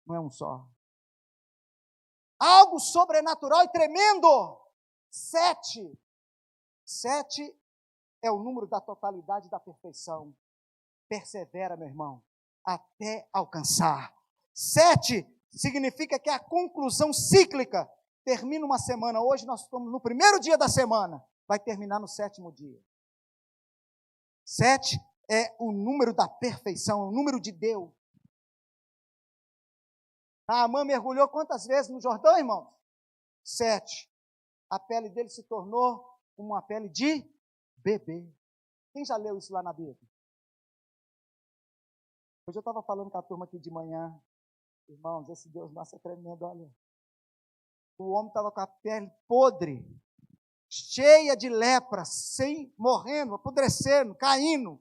Não é um só. Algo sobrenatural e tremendo. 7. 7 é o número da totalidade da perfeição. Persevera, meu irmão, até alcançar. 7 significa que é a conclusão cíclica. Termina uma semana. Hoje nós estamos no primeiro dia da semana. Vai terminar no 7º dia. 7 é o número da perfeição, o número de Deus. Naamã mergulhou quantas vezes no Jordão, irmãos? 7. A pele dele se tornou uma pele de bebê. Quem já leu isso lá na Bíblia? Hoje eu estava falando com a turma aqui de manhã. Irmãos, esse Deus nosso é tremendo, olha. O homem estava com a pele podre, cheia de lepra, morrendo, apodrecendo, caindo.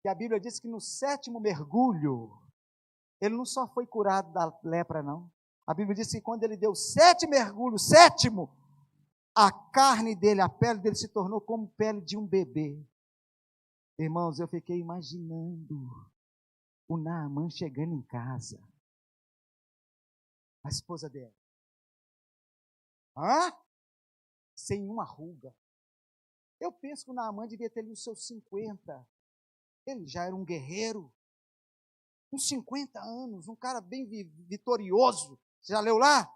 E a Bíblia diz que no 7º mergulho, ele não só foi curado da lepra, não. A Bíblia diz que quando ele deu 7 mergulhos, 7º, a carne dele, a pele dele se tornou como pele de um bebê. Irmãos, eu fiquei imaginando o Naamã chegando em casa. A esposa dele. Sem uma ruga. Eu penso que o Naamã devia ter ali os seus 50. Ele já era um guerreiro. Uns 50 anos, um cara bem vitorioso. Você já leu lá?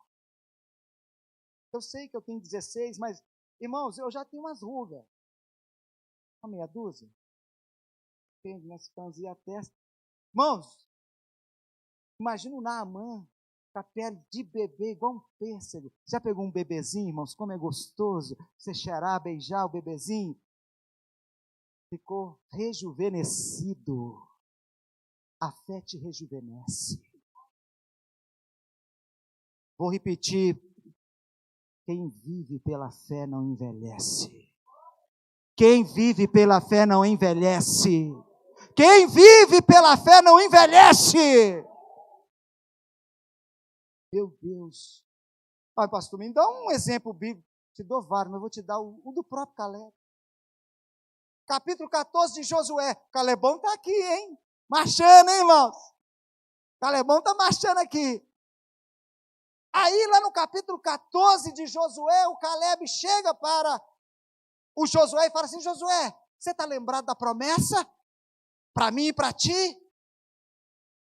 Eu sei que eu tenho 16, mas, irmãos, eu já tenho umas rugas. Uma meia dúzia. Depende, né? Se franzir a testa. Irmãos, imagina o Naamã com a pele de bebê, igual um pêssego. Já pegou um bebezinho, irmãos? Como é gostoso você cheirar, beijar o bebezinho. Ficou rejuvenescido. A fé te rejuvenesce. Vou repetir. Quem vive pela fé não envelhece. Quem vive pela fé não envelhece. Quem vive pela fé não envelhece. Meu Deus. Ai, pastor, me dá um exemplo bíblico. Te dou vários, mas eu vou te dar o do próprio Caleb. Capítulo 14 de Josué. Calebão está aqui, hein? Marchando, hein, irmãos? Calebão está marchando aqui. Aí, lá no capítulo 14 de Josué, o Caleb chega para o Josué e fala assim: Josué, você está lembrado da promessa? Para mim e para ti?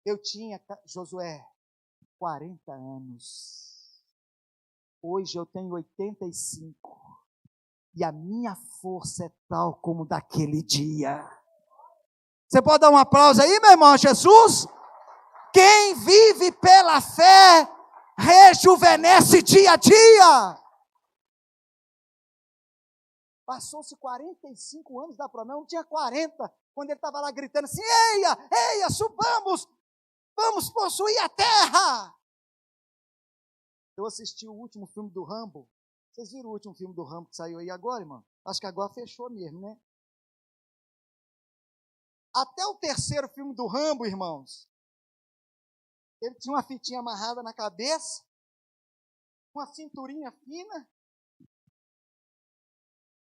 Eu tinha, Josué, 40 anos. Hoje eu tenho 85. E a minha força é tal como daquele dia. Você pode dar um aplauso aí, meu irmão? Jesus? Quem vive pela fé rejuvenesce dia a dia. Passou-se 45 anos da promessa, não tinha 40, quando ele estava lá gritando assim: eia, subamos, vamos possuir a terra. Eu assisti o último filme do Rambo. Vocês viram o último filme do Rambo que saiu aí agora, irmão? Acho que agora fechou mesmo, né? Até o 3º filme do Rambo, irmãos, ele tinha uma fitinha amarrada na cabeça, uma cinturinha fina,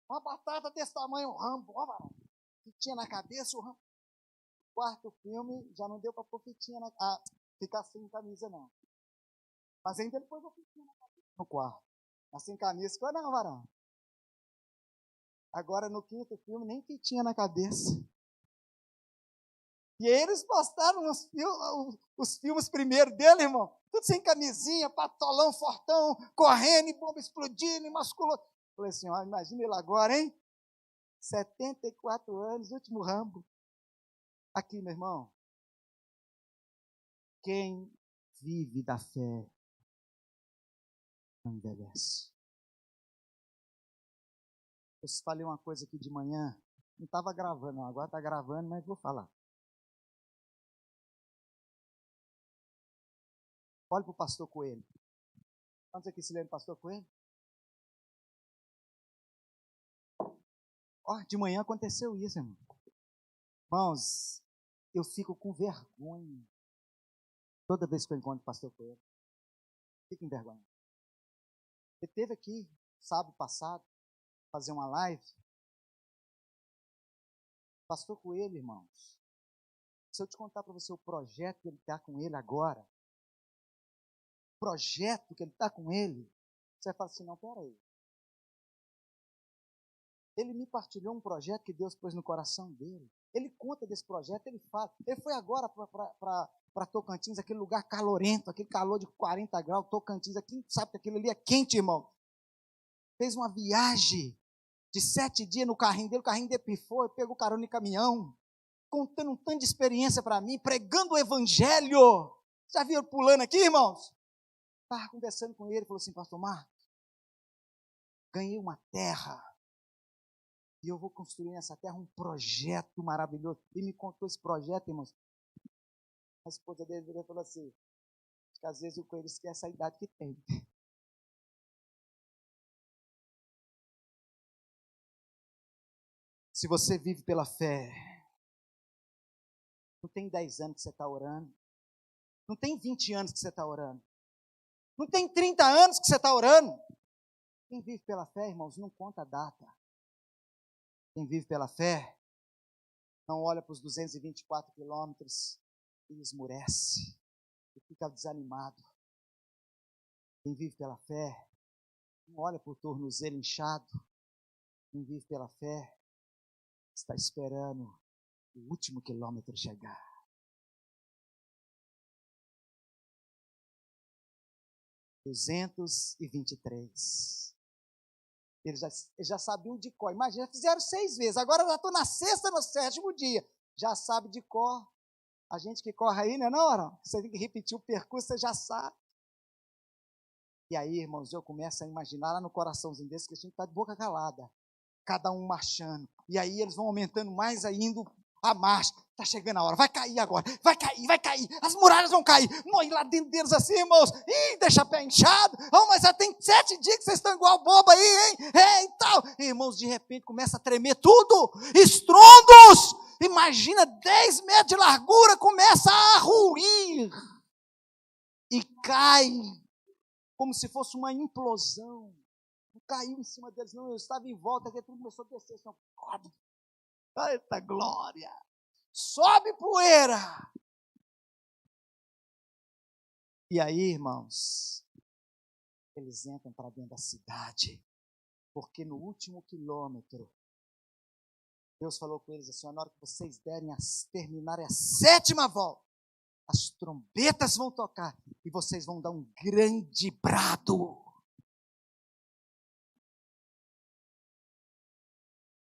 uma batata desse tamanho, o Rambo, ó, fitinha na cabeça, o Rambo. 4º filme, já não deu para pôr fitinha ficar sem camisa, não. Mas ainda ele pôs a fitinha na cabeça no 4º. Mas sem camisa ficou não, varão. Agora no 5º filme, nem fitinha na cabeça. E eles postaram os filmes primeiro dele, irmão. Tudo sem camisinha, patolão, fortão, correndo, e bomba explodindo, e musculoso. Falei assim, ó, imagina ele agora, hein? 74 anos, último Rambo. Aqui, meu irmão. Quem vive da fé não envelhece. Eu falei uma coisa aqui de manhã, não estava gravando, não, agora está gravando, mas vou falar. Olhe para o pastor Coelho. Quantos aqui se lembram do pastor Coelho? De manhã aconteceu isso, irmão. Irmãos, eu fico com vergonha toda vez que eu encontro o pastor Coelho. Fico em vergonha. Ele esteve aqui sábado passado, fazer uma live. Pastor Coelho, irmãos, se eu te contar para você o projeto que ele está com ele agora, o projeto que ele está com ele, você vai falar assim, não, peraí. Ele me partilhou um projeto que Deus pôs no coração dele. Ele conta desse projeto, ele fala. Ele foi agora para Tocantins, aquele lugar calorento, aquele calor de 40 graus, Tocantins, aqui sabe que aquilo ali é quente, irmão. Fez uma viagem de 7 dias no carrinho dele, o carrinho dele pifou, pegou carona em caminhão, contando um tanto de experiência para mim, pregando o evangelho. Já viram pulando aqui, irmãos? Estava conversando com ele, falou assim, pastor Marcos, ganhei uma terra, e eu vou construir nessa terra um projeto maravilhoso. E me contou esse projeto, irmãos. A esposa dele falou assim, que às vezes o coelho esquece a idade que tem. Se você vive pela fé, não tem 10 anos que você está orando, não tem 20 anos que você está orando, não tem 30 anos que você está orando. Quem vive pela fé, irmãos, não conta a data. Quem vive pela fé, não olha para os 224 quilômetros e esmurece, e fica desanimado. Quem vive pela fé, não olha para o tornozelo inchado. Quem vive pela fé, está esperando o último quilômetro chegar. (223). Eles já sabiam de cor. Imagina, fizeram 6 vezes. Agora eu já estou na 6ª, no 7º dia. Já sabe de cor. A gente que corre aí, não é não? Você tem que repetir o percurso, você já sabe. E aí, irmãos, eu começo a imaginar lá no coraçãozinho desse que a gente está de boca calada. Cada um marchando. E aí eles vão aumentando mais ainda a marcha. Está chegando a hora. Vai cair agora. Vai cair, vai cair. As muralhas vão cair. Nós lá dentro deles assim, irmãos. Ih, deixa pé inchado. Oh, mas já tem 7 dias que vocês estão igual bobo aí, hein? E tal. E, irmãos, de repente começa a tremer tudo. Estrondos. Imagina 10 metros de largura. Começa a ruir. E cai. Como se fosse uma implosão. Não caiu em cima deles, não. Eu estava em volta, que tudo começou a descer. Assim, eita glória! Sobe poeira! E aí, irmãos, eles entram para dentro da cidade, porque no último quilômetro, Deus falou com eles assim, na hora que vocês terminarem a 7ª volta, as trombetas vão tocar e vocês vão dar um grande brado.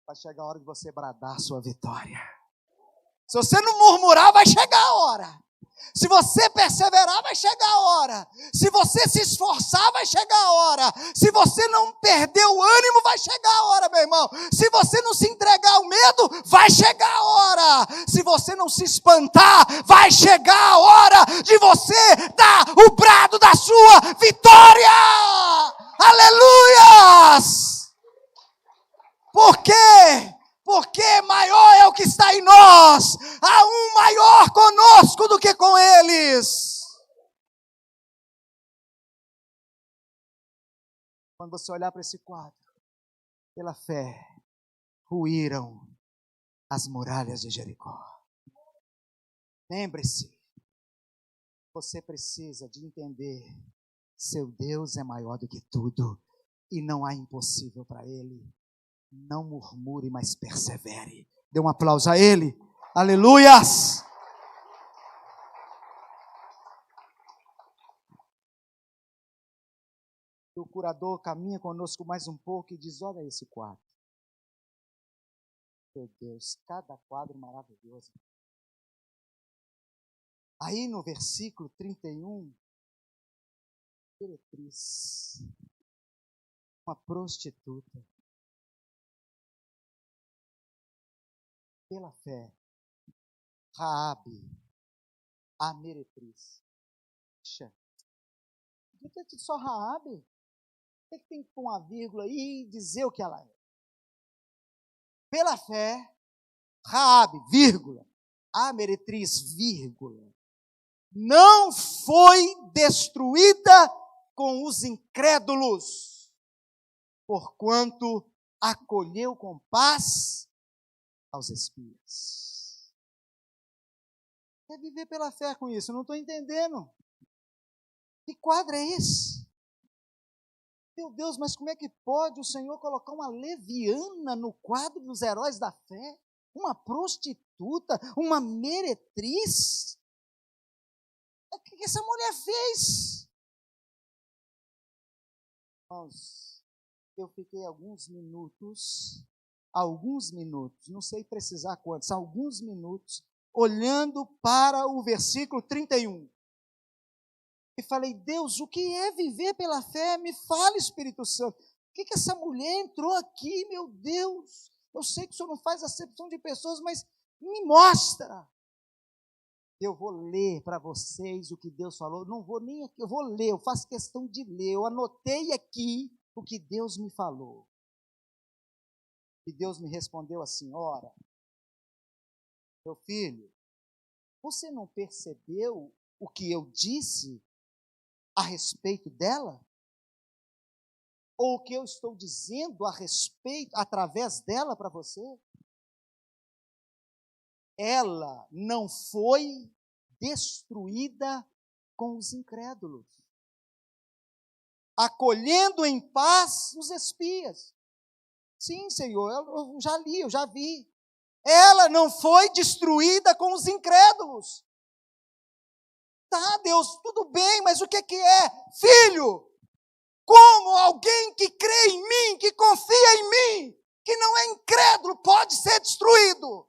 Vai chegar a hora de você bradar a sua vitória. Se você não murmurar, vai chegar a hora. Se você perseverar, vai chegar a hora. Se você se esforçar, vai chegar a hora. Se você não perder o ânimo, vai chegar a hora, meu irmão. Se você não se entregar ao medo, vai chegar a hora. Se você não se espantar, vai chegar a hora de você dar o brado da sua vitória. Aleluias! Por quê? Porque maior é o que está em nós. Há um maior conosco do que com eles. Quando você olhar para esse quadro, pela fé, ruíram as muralhas de Jericó. Lembre-se, você precisa de entender, seu Deus é maior do que tudo e não há impossível para Ele. Não murmure, mas persevere. Dê um aplauso a Ele. Aleluias! O curador caminha conosco mais um pouco e diz, olha esse quadro. Meu Deus, cada quadro maravilhoso. Aí no versículo 31, meretriz, uma prostituta, pela fé, Raabe, a meretriz. Puxa, podia ter sido só Raabe. Por que tem que pôr uma vírgula aí e dizer o que ela é? Pela fé, Raabe, vírgula, a meretriz, vírgula, não foi destruída com os incrédulos, porquanto acolheu com paz aos espias. É viver pela fé com isso, eu não estou entendendo. Que quadro é esse? Meu Deus, mas como é que pode o Senhor colocar uma leviana no quadro dos heróis da fé? Uma prostituta, uma meretriz? O que essa mulher fez? Irmãos, eu fiquei alguns minutos, não sei precisar quantos, alguns minutos, olhando para o versículo 31. E falei, Deus, o que é viver pela fé? Me fala, Espírito Santo. O que essa mulher entrou aqui, meu Deus? Eu sei que o Senhor não faz acepção de pessoas, mas me mostra. Eu vou ler para vocês o que Deus falou. Não vou nem aqui, eu vou ler, eu faço questão de ler. Eu anotei aqui o que Deus me falou. E Deus me respondeu assim: ora, meu filho, você não percebeu o que eu disse a respeito dela? Ou o que eu estou dizendo a respeito, através dela para você? Ela não foi destruída com os incrédulos, acolhendo em paz os espias. Sim, Senhor, eu já li, eu já vi. Ela não foi destruída com os incrédulos. Tá, Deus, tudo bem, mas o que é? Filho, como alguém que crê em mim, que confia em mim, que não é incrédulo, pode ser destruído?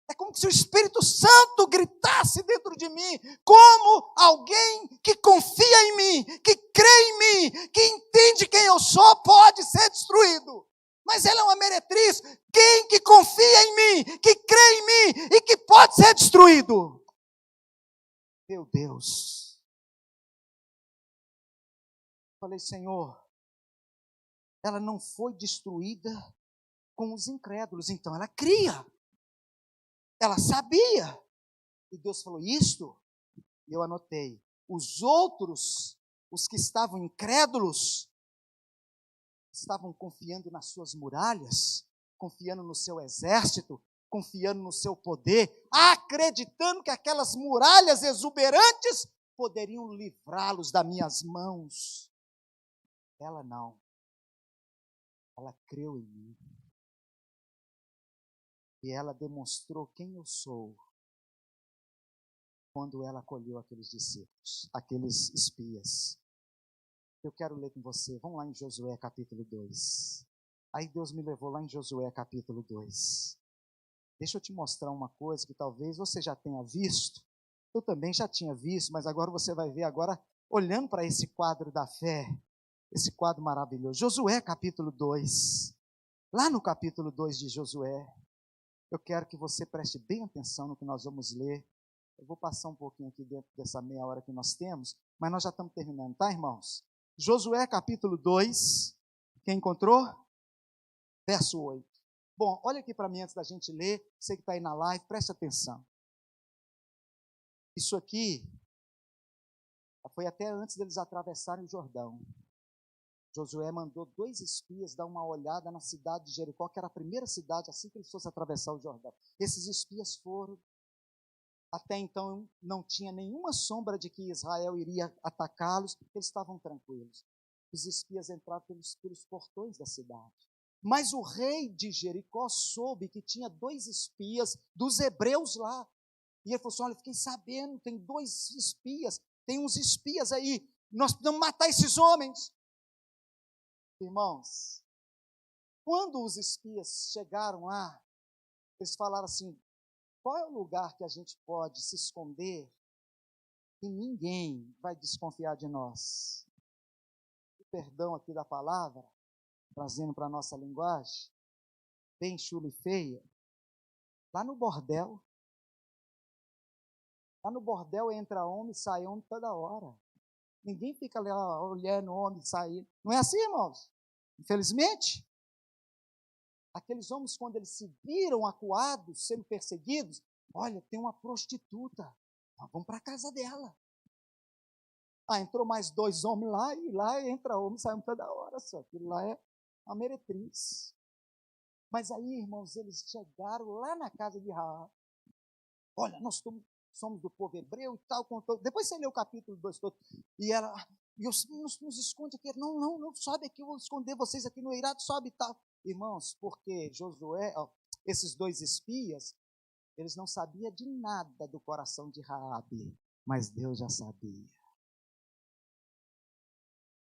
É como se o Espírito Santo gritasse dentro de mim, como alguém que confia em mim, que crê em mim, que entende quem eu sou, pode ser destruído. Mas ela é uma meretriz. Quem que confia em mim, que crê em mim e que pode ser destruído? Meu Deus. Falei, Senhor, ela não foi destruída com os incrédulos, então ela cria. Ela sabia. E Deus falou, isto, eu anotei. Os outros, os que estavam incrédulos, estavam confiando nas suas muralhas, confiando no seu exército, confiando no seu poder, acreditando que aquelas muralhas exuberantes poderiam livrá-los das minhas mãos. Ela não. Ela creu em mim. E ela demonstrou quem eu sou quando ela acolheu aqueles discípulos, aqueles espias. Eu quero ler com você. Vamos lá em Josué capítulo 2. Aí Deus me levou lá em Josué capítulo 2. Deixa eu te mostrar uma coisa que talvez você já tenha visto. Eu também já tinha visto, mas agora você vai ver agora, olhando para esse quadro da fé, esse quadro maravilhoso. Josué capítulo 2. Lá no capítulo 2 de Josué, eu quero que você preste bem atenção no que nós vamos ler. Eu vou passar um pouquinho aqui dentro dessa meia hora que nós temos, mas nós já estamos terminando, tá, irmãos? Josué capítulo 2, quem encontrou? Verso 8. Bom, olha aqui para mim antes da gente ler, você que está aí na live, preste atenção. Isso aqui foi até antes deles atravessarem o Jordão. Josué mandou 2 espias dar uma olhada na cidade de Jericó, que era a primeira cidade assim que eles fossem atravessar o Jordão. Esses espias foram. Até então não tinha nenhuma sombra de que Israel iria atacá-los, eles estavam tranquilos. Os espias entraram pelos portões da cidade. Mas o rei de Jericó soube que tinha 2 espias dos hebreus lá. E ele falou assim, olha, fiquei sabendo, tem 2 espias, tem uns espias aí, nós precisamos matar esses homens. Irmãos, quando os espias chegaram lá, eles falaram assim, Qual é o lugar que a gente pode se esconder e ninguém vai desconfiar de nós? O perdão aqui da palavra, trazendo para a nossa linguagem, bem chula e feia, lá no bordel. Lá no bordel entra homem e sai homem toda hora. Ninguém fica lá olhando homem sair. Não é assim, irmãos? Infelizmente. Aqueles homens, quando eles se viram acuados, sendo perseguidos, olha, tem uma prostituta, vamos para a casa dela. Entrou mais 2 homens lá, e lá entra homem, sai toda hora só. Aquilo lá é uma meretriz. Mas aí, irmãos, eles chegaram lá na casa de Raabe. Olha, nós somos do povo hebreu e tal. Depois você lê o capítulo 2 todo. E ela, nos esconde aqui. Não, sobe aqui, eu vou esconder vocês aqui no eirado, sobe e tal. Irmãos, porque Josué, esses 2 espias, eles não sabiam de nada do coração de Raabe, mas Deus já sabia.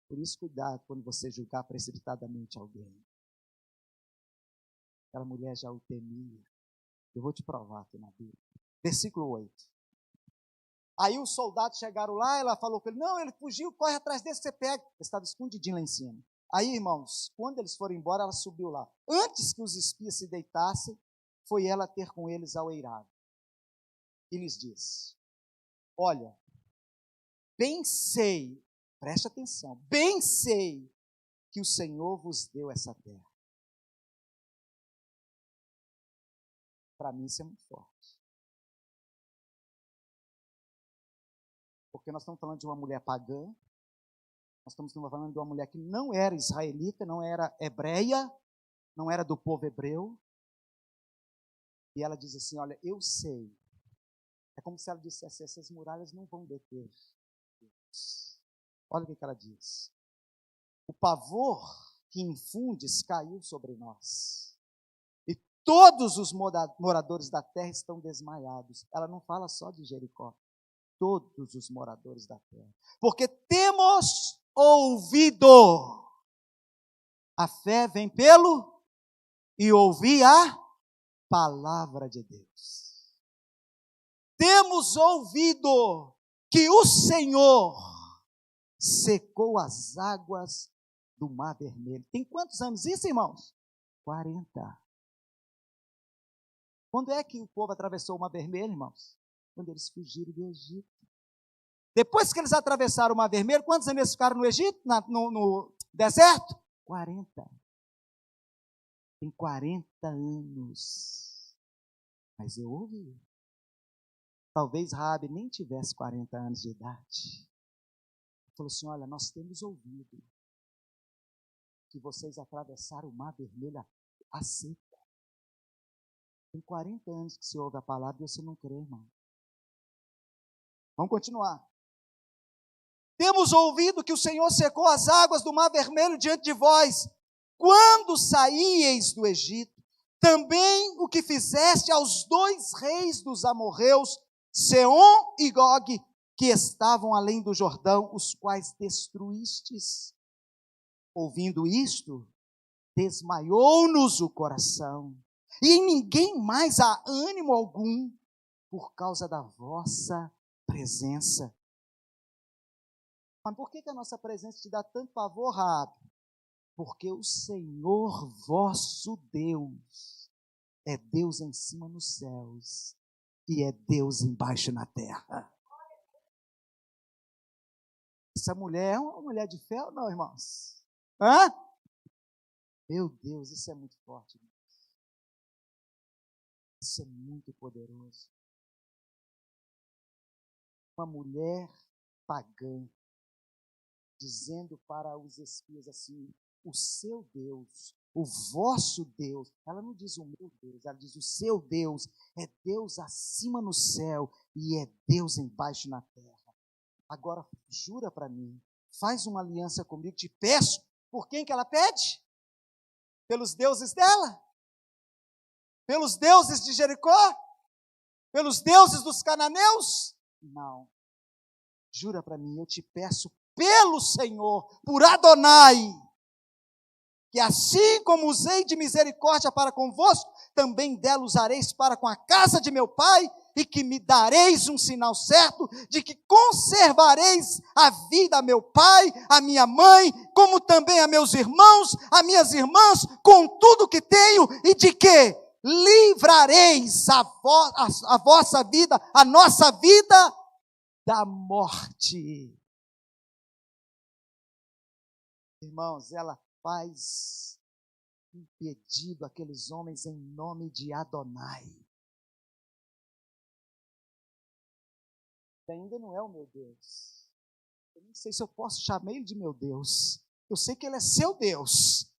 Por isso, cuidado quando você julgar precipitadamente alguém. Aquela mulher já o temia. Eu vou te provar aqui na Bíblia. Versículo 8. Aí os soldados chegaram lá, ela falou com ele, não, ele fugiu, corre atrás desse que você pega. Ele estava escondidinho lá em cima. Aí, irmãos, quando eles foram embora, ela subiu lá. Antes que os espias se deitassem, foi ela ter com eles ao eirado. E lhes disse, olha, bem sei, preste atenção, bem sei que o Senhor vos deu essa terra. Para mim isso é muito forte. Porque nós estamos falando de uma mulher pagã, nós estamos falando de uma mulher que não era israelita, não era hebreia, não era do povo hebreu. E ela diz assim, olha, eu sei. É como se ela dissesse, essas muralhas não vão deter Deus. Olha o que ela diz. O pavor que infundes caiu sobre nós. E todos os moradores da terra estão desmaiados. Ela não fala só de Jericó. Todos os moradores da terra. Porque temos ouvido. A fé vem pelo e ouvir a palavra de Deus. Temos ouvido que o Senhor secou as águas do Mar Vermelho. Tem quantos anos isso, irmãos? 40. Quando é que o povo atravessou o Mar Vermelho, irmãos? Quando eles fugiram do Egito. Depois que eles atravessaram o Mar Vermelho, quantos anos eles ficaram no Egito, no deserto? 40. Tem 40 anos. Mas eu ouvi. Talvez Raabe nem tivesse 40 anos de idade. Falou assim, olha, nós temos ouvido que vocês atravessaram o Mar Vermelho a seco. Tem 40 anos que você ouve a palavra e você não crê, irmão. Vamos continuar. Temos ouvido que o Senhor secou as águas do Mar Vermelho diante de vós, quando saíeis do Egito. Também o que fizeste aos 2 reis dos amorreus, Seom e Gog, que estavam além do Jordão, os quais destruístes. Ouvindo isto, desmaiou-nos o coração, e em ninguém mais há ânimo algum, por causa da vossa presença. Mas por que a nossa presença te dá tanto pavor, Raabe? Porque o Senhor vosso Deus é Deus em cima nos céus e é Deus embaixo na terra. Essa mulher é uma mulher de fé ou não, irmãos? Hã? Meu Deus, isso é muito forte, irmãos. Isso é muito poderoso. Uma mulher pagã dizendo para os espias assim, o seu Deus, o vosso Deus, ela não diz o meu Deus, ela diz o seu Deus, é Deus acima no céu e é Deus embaixo na terra. Agora jura para mim, faz uma aliança comigo, te peço, por quem que ela pede? Pelos deuses dela? Pelos deuses de Jericó? Pelos deuses dos cananeus? Não. Jura para mim, eu te peço pelo Senhor, por Adonai, que assim como usei de misericórdia para convosco, também dela usareis para com a casa de meu pai, e que me dareis um sinal certo de que conservareis a vida a meu pai, a minha mãe, como também a meus irmãos, a minhas irmãs, com tudo que tenho, e de que livrareis a vossa vida, a nossa vida, da morte. Irmãos, ela faz impedido aqueles homens em nome de Adonai. Ainda não é o meu Deus. Eu nem sei se eu posso chamar ele de meu Deus. Eu sei que ele é seu Deus.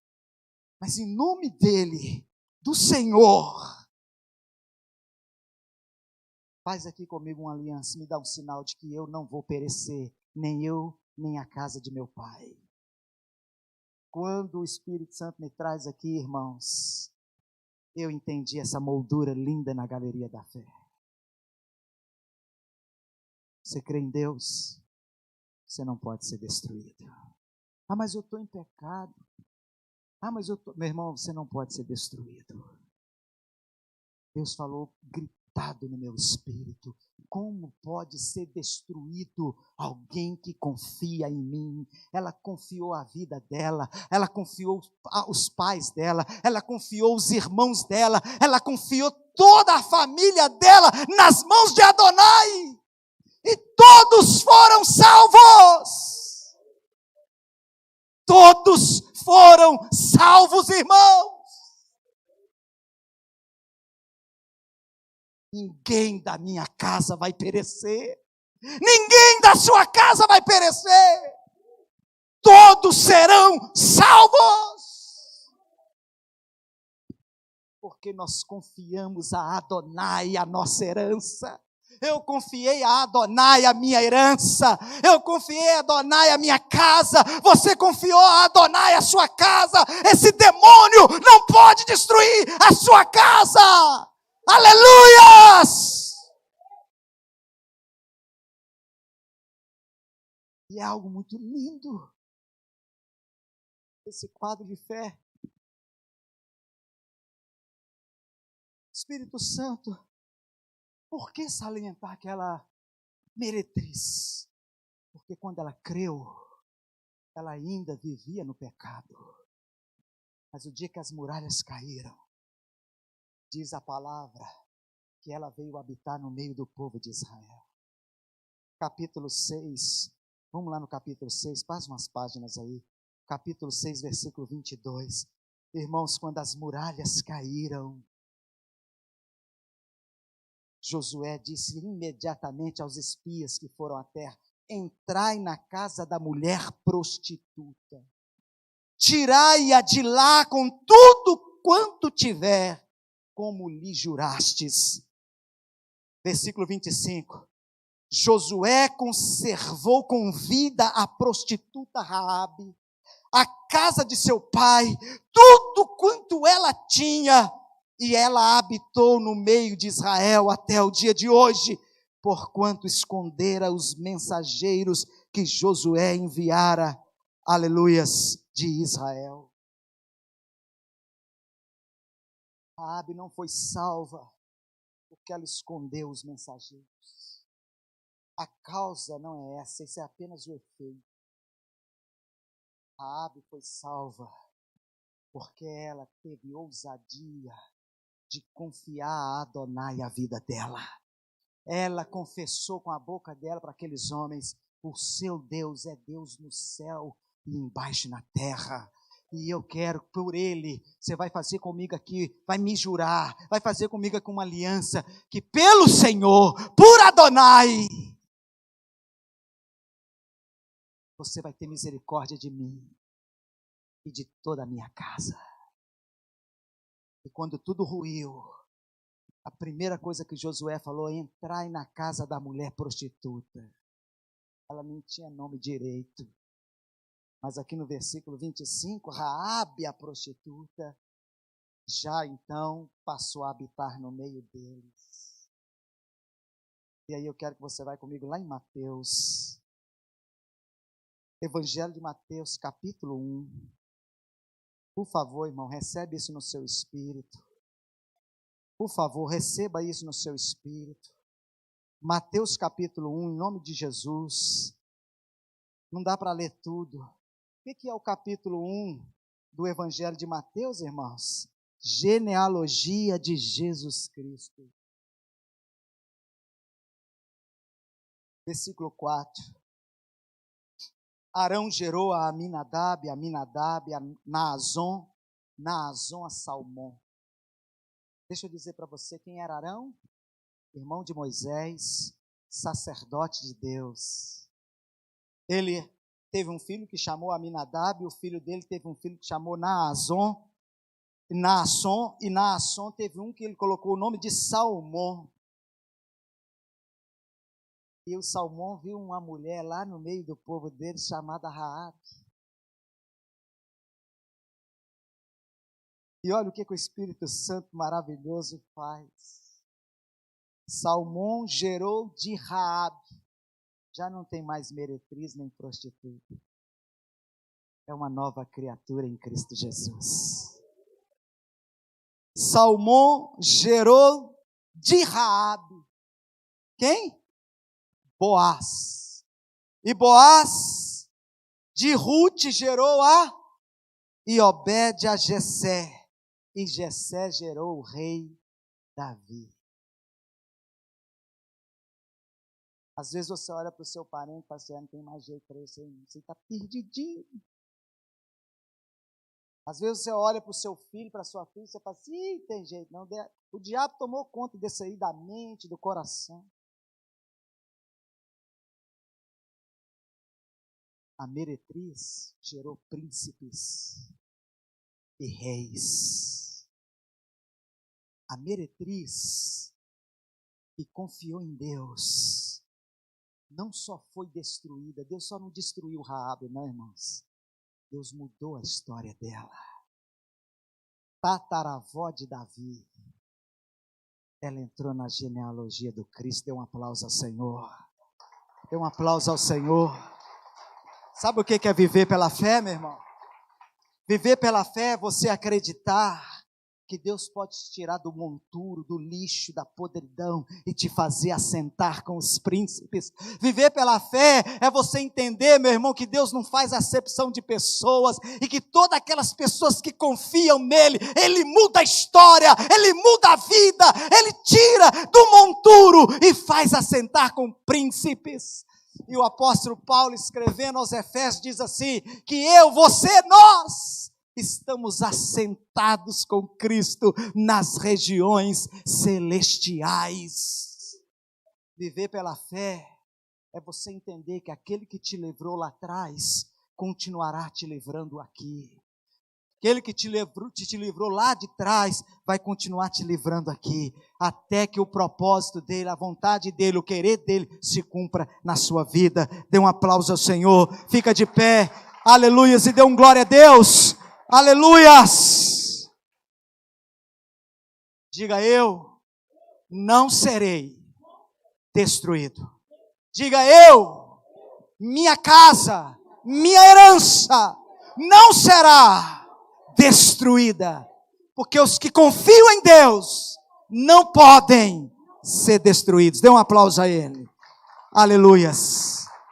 Mas em nome dele, do Senhor, faz aqui comigo uma aliança, me dá um sinal de que eu não vou perecer, nem eu, nem a casa de meu pai. Quando o Espírito Santo me traz aqui, irmãos, eu entendi essa moldura linda na galeria da fé. Você crê em Deus? Você não pode ser destruído. Ah, mas eu estou em pecado. Ah, mas eu estou... Meu irmão, você não pode ser destruído. Deus falou gritado no meu espírito. Como pode ser destruído alguém que confia em mim? Ela confiou a vida dela, ela confiou os pais dela, ela confiou os irmãos dela, ela confiou toda a família dela nas mãos de Adonai. E todos foram salvos. Todos foram salvos, irmãos. Ninguém da minha casa vai perecer. Ninguém da sua casa vai perecer. Todos serão salvos. Porque nós confiamos a Adonai a nossa herança. Eu confiei a Adonai a minha herança. Eu confiei a Adonai a minha casa. Você confiou a Adonai a sua casa. Esse demônio não pode destruir a sua casa. Aleluias! E é algo muito lindo. Esse quadro de fé. Espírito Santo, por que salientar aquela meretriz? Porque quando ela creu, ela ainda vivia no pecado. Mas o dia que as muralhas caíram, diz a palavra, que ela veio habitar no meio do povo de Israel. Capítulo 6, vamos lá no capítulo 6, passa umas páginas aí. Capítulo 6, versículo 22. Irmãos, quando as muralhas caíram, Josué disse imediatamente aos espias que foram à terra: entrai na casa da mulher prostituta, tirai-a de lá com tudo quanto tiver, como lhe jurastes. Versículo 25. Josué conservou com vida a prostituta Raabe, a casa de seu pai, tudo quanto ela tinha, e ela habitou no meio de Israel até o dia de hoje, porquanto escondera os mensageiros que Josué enviara, aleluias, de Israel. Raabe não foi salva porque ela escondeu os mensageiros. A causa não é essa, esse é apenas o efeito. Raabe foi salva porque ela teve ousadia de confiar a Adonai a vida dela. Ela confessou com a boca dela para aqueles homens: o seu Deus é Deus no céu e embaixo na terra. E eu quero, por ele, você vai fazer comigo aqui, vai me jurar, vai fazer comigo aqui uma aliança, que pelo Senhor, por Adonai, você vai ter misericórdia de mim e de toda a minha casa. E quando tudo ruiu, a primeira coisa que Josué falou: entrai na casa da mulher prostituta. Ela nem tinha nome direito. Mas aqui no versículo 25, Raabe, a prostituta, já então passou a habitar no meio deles. E aí eu quero que você vá comigo lá em Mateus. Evangelho de Mateus, capítulo 1. Por favor, irmão, recebe isso no seu espírito. Por favor, receba isso no seu espírito. Mateus capítulo 1, em nome de Jesus. Não dá para ler tudo. O que é o capítulo 1 do Evangelho de Mateus, irmãos? Genealogia de Jesus Cristo. Versículo 4. Arão gerou a Aminadab a Naazon, Naazon a Salmão. Deixa eu dizer para você quem era Arão? Irmão de Moisés, sacerdote de Deus. Ele teve um filho que chamou Aminadab, e o filho dele teve um filho que chamou Naasson, e Naasson teve um que ele colocou o nome de Salmão. E o Salmão viu uma mulher lá no meio do povo dele chamada Raabe. E olha o que o Espírito Santo maravilhoso faz. Salmão gerou de Raabe. Já não tem mais meretriz nem prostituta. É uma nova criatura em Cristo Jesus. Salmão gerou de Raabe. Quem? Boaz. E Boaz de Ruth gerou a Obed a Jessé. E Jessé gerou o rei Davi. Às vezes você olha para o seu parente e fala assim, não tem mais jeito para você está perdidinho. Às vezes você olha para o seu filho, para a sua filha, e você fala assim, tem jeito não. O diabo tomou conta desse aí, da mente, do coração. A meretriz gerou príncipes e reis. A meretriz que confiou em Deus não só foi destruída, Deus só não destruiu Raabe, não, irmãos. Deus mudou a história dela. Tataravó de Davi. Ela entrou na genealogia do Cristo. Dê um aplauso ao Senhor. Dê um aplauso ao Senhor. Sabe o que é viver pela fé, meu irmão? Viver pela fé é você acreditar que Deus pode te tirar do monturo, do lixo, da podridão e te fazer assentar com os príncipes. Viver pela fé é você entender, meu irmão, que Deus não faz acepção de pessoas e que todas aquelas pessoas que confiam nele, ele muda a história, ele muda a vida, ele tira do monturo e faz assentar com príncipes. E o apóstolo Paulo, escrevendo aos Efésios, diz assim, que eu, você, nós estamos assentados com Cristo nas regiões celestiais. Viver pela fé é você entender que aquele que te livrou lá atrás continuará te livrando aqui. Aquele que te livrou lá de trás vai continuar te livrando aqui, até que o propósito dele, a vontade dele, o querer dele se cumpra na sua vida. Dê um aplauso ao Senhor, fica de pé, aleluias, e dê um glória a Deus. Aleluias! Diga, eu não serei destruído. Diga, eu, minha casa, minha herança não será destruída. Porque os que confiam em Deus não podem ser destruídos. Dê um aplauso a Ele. Aleluias!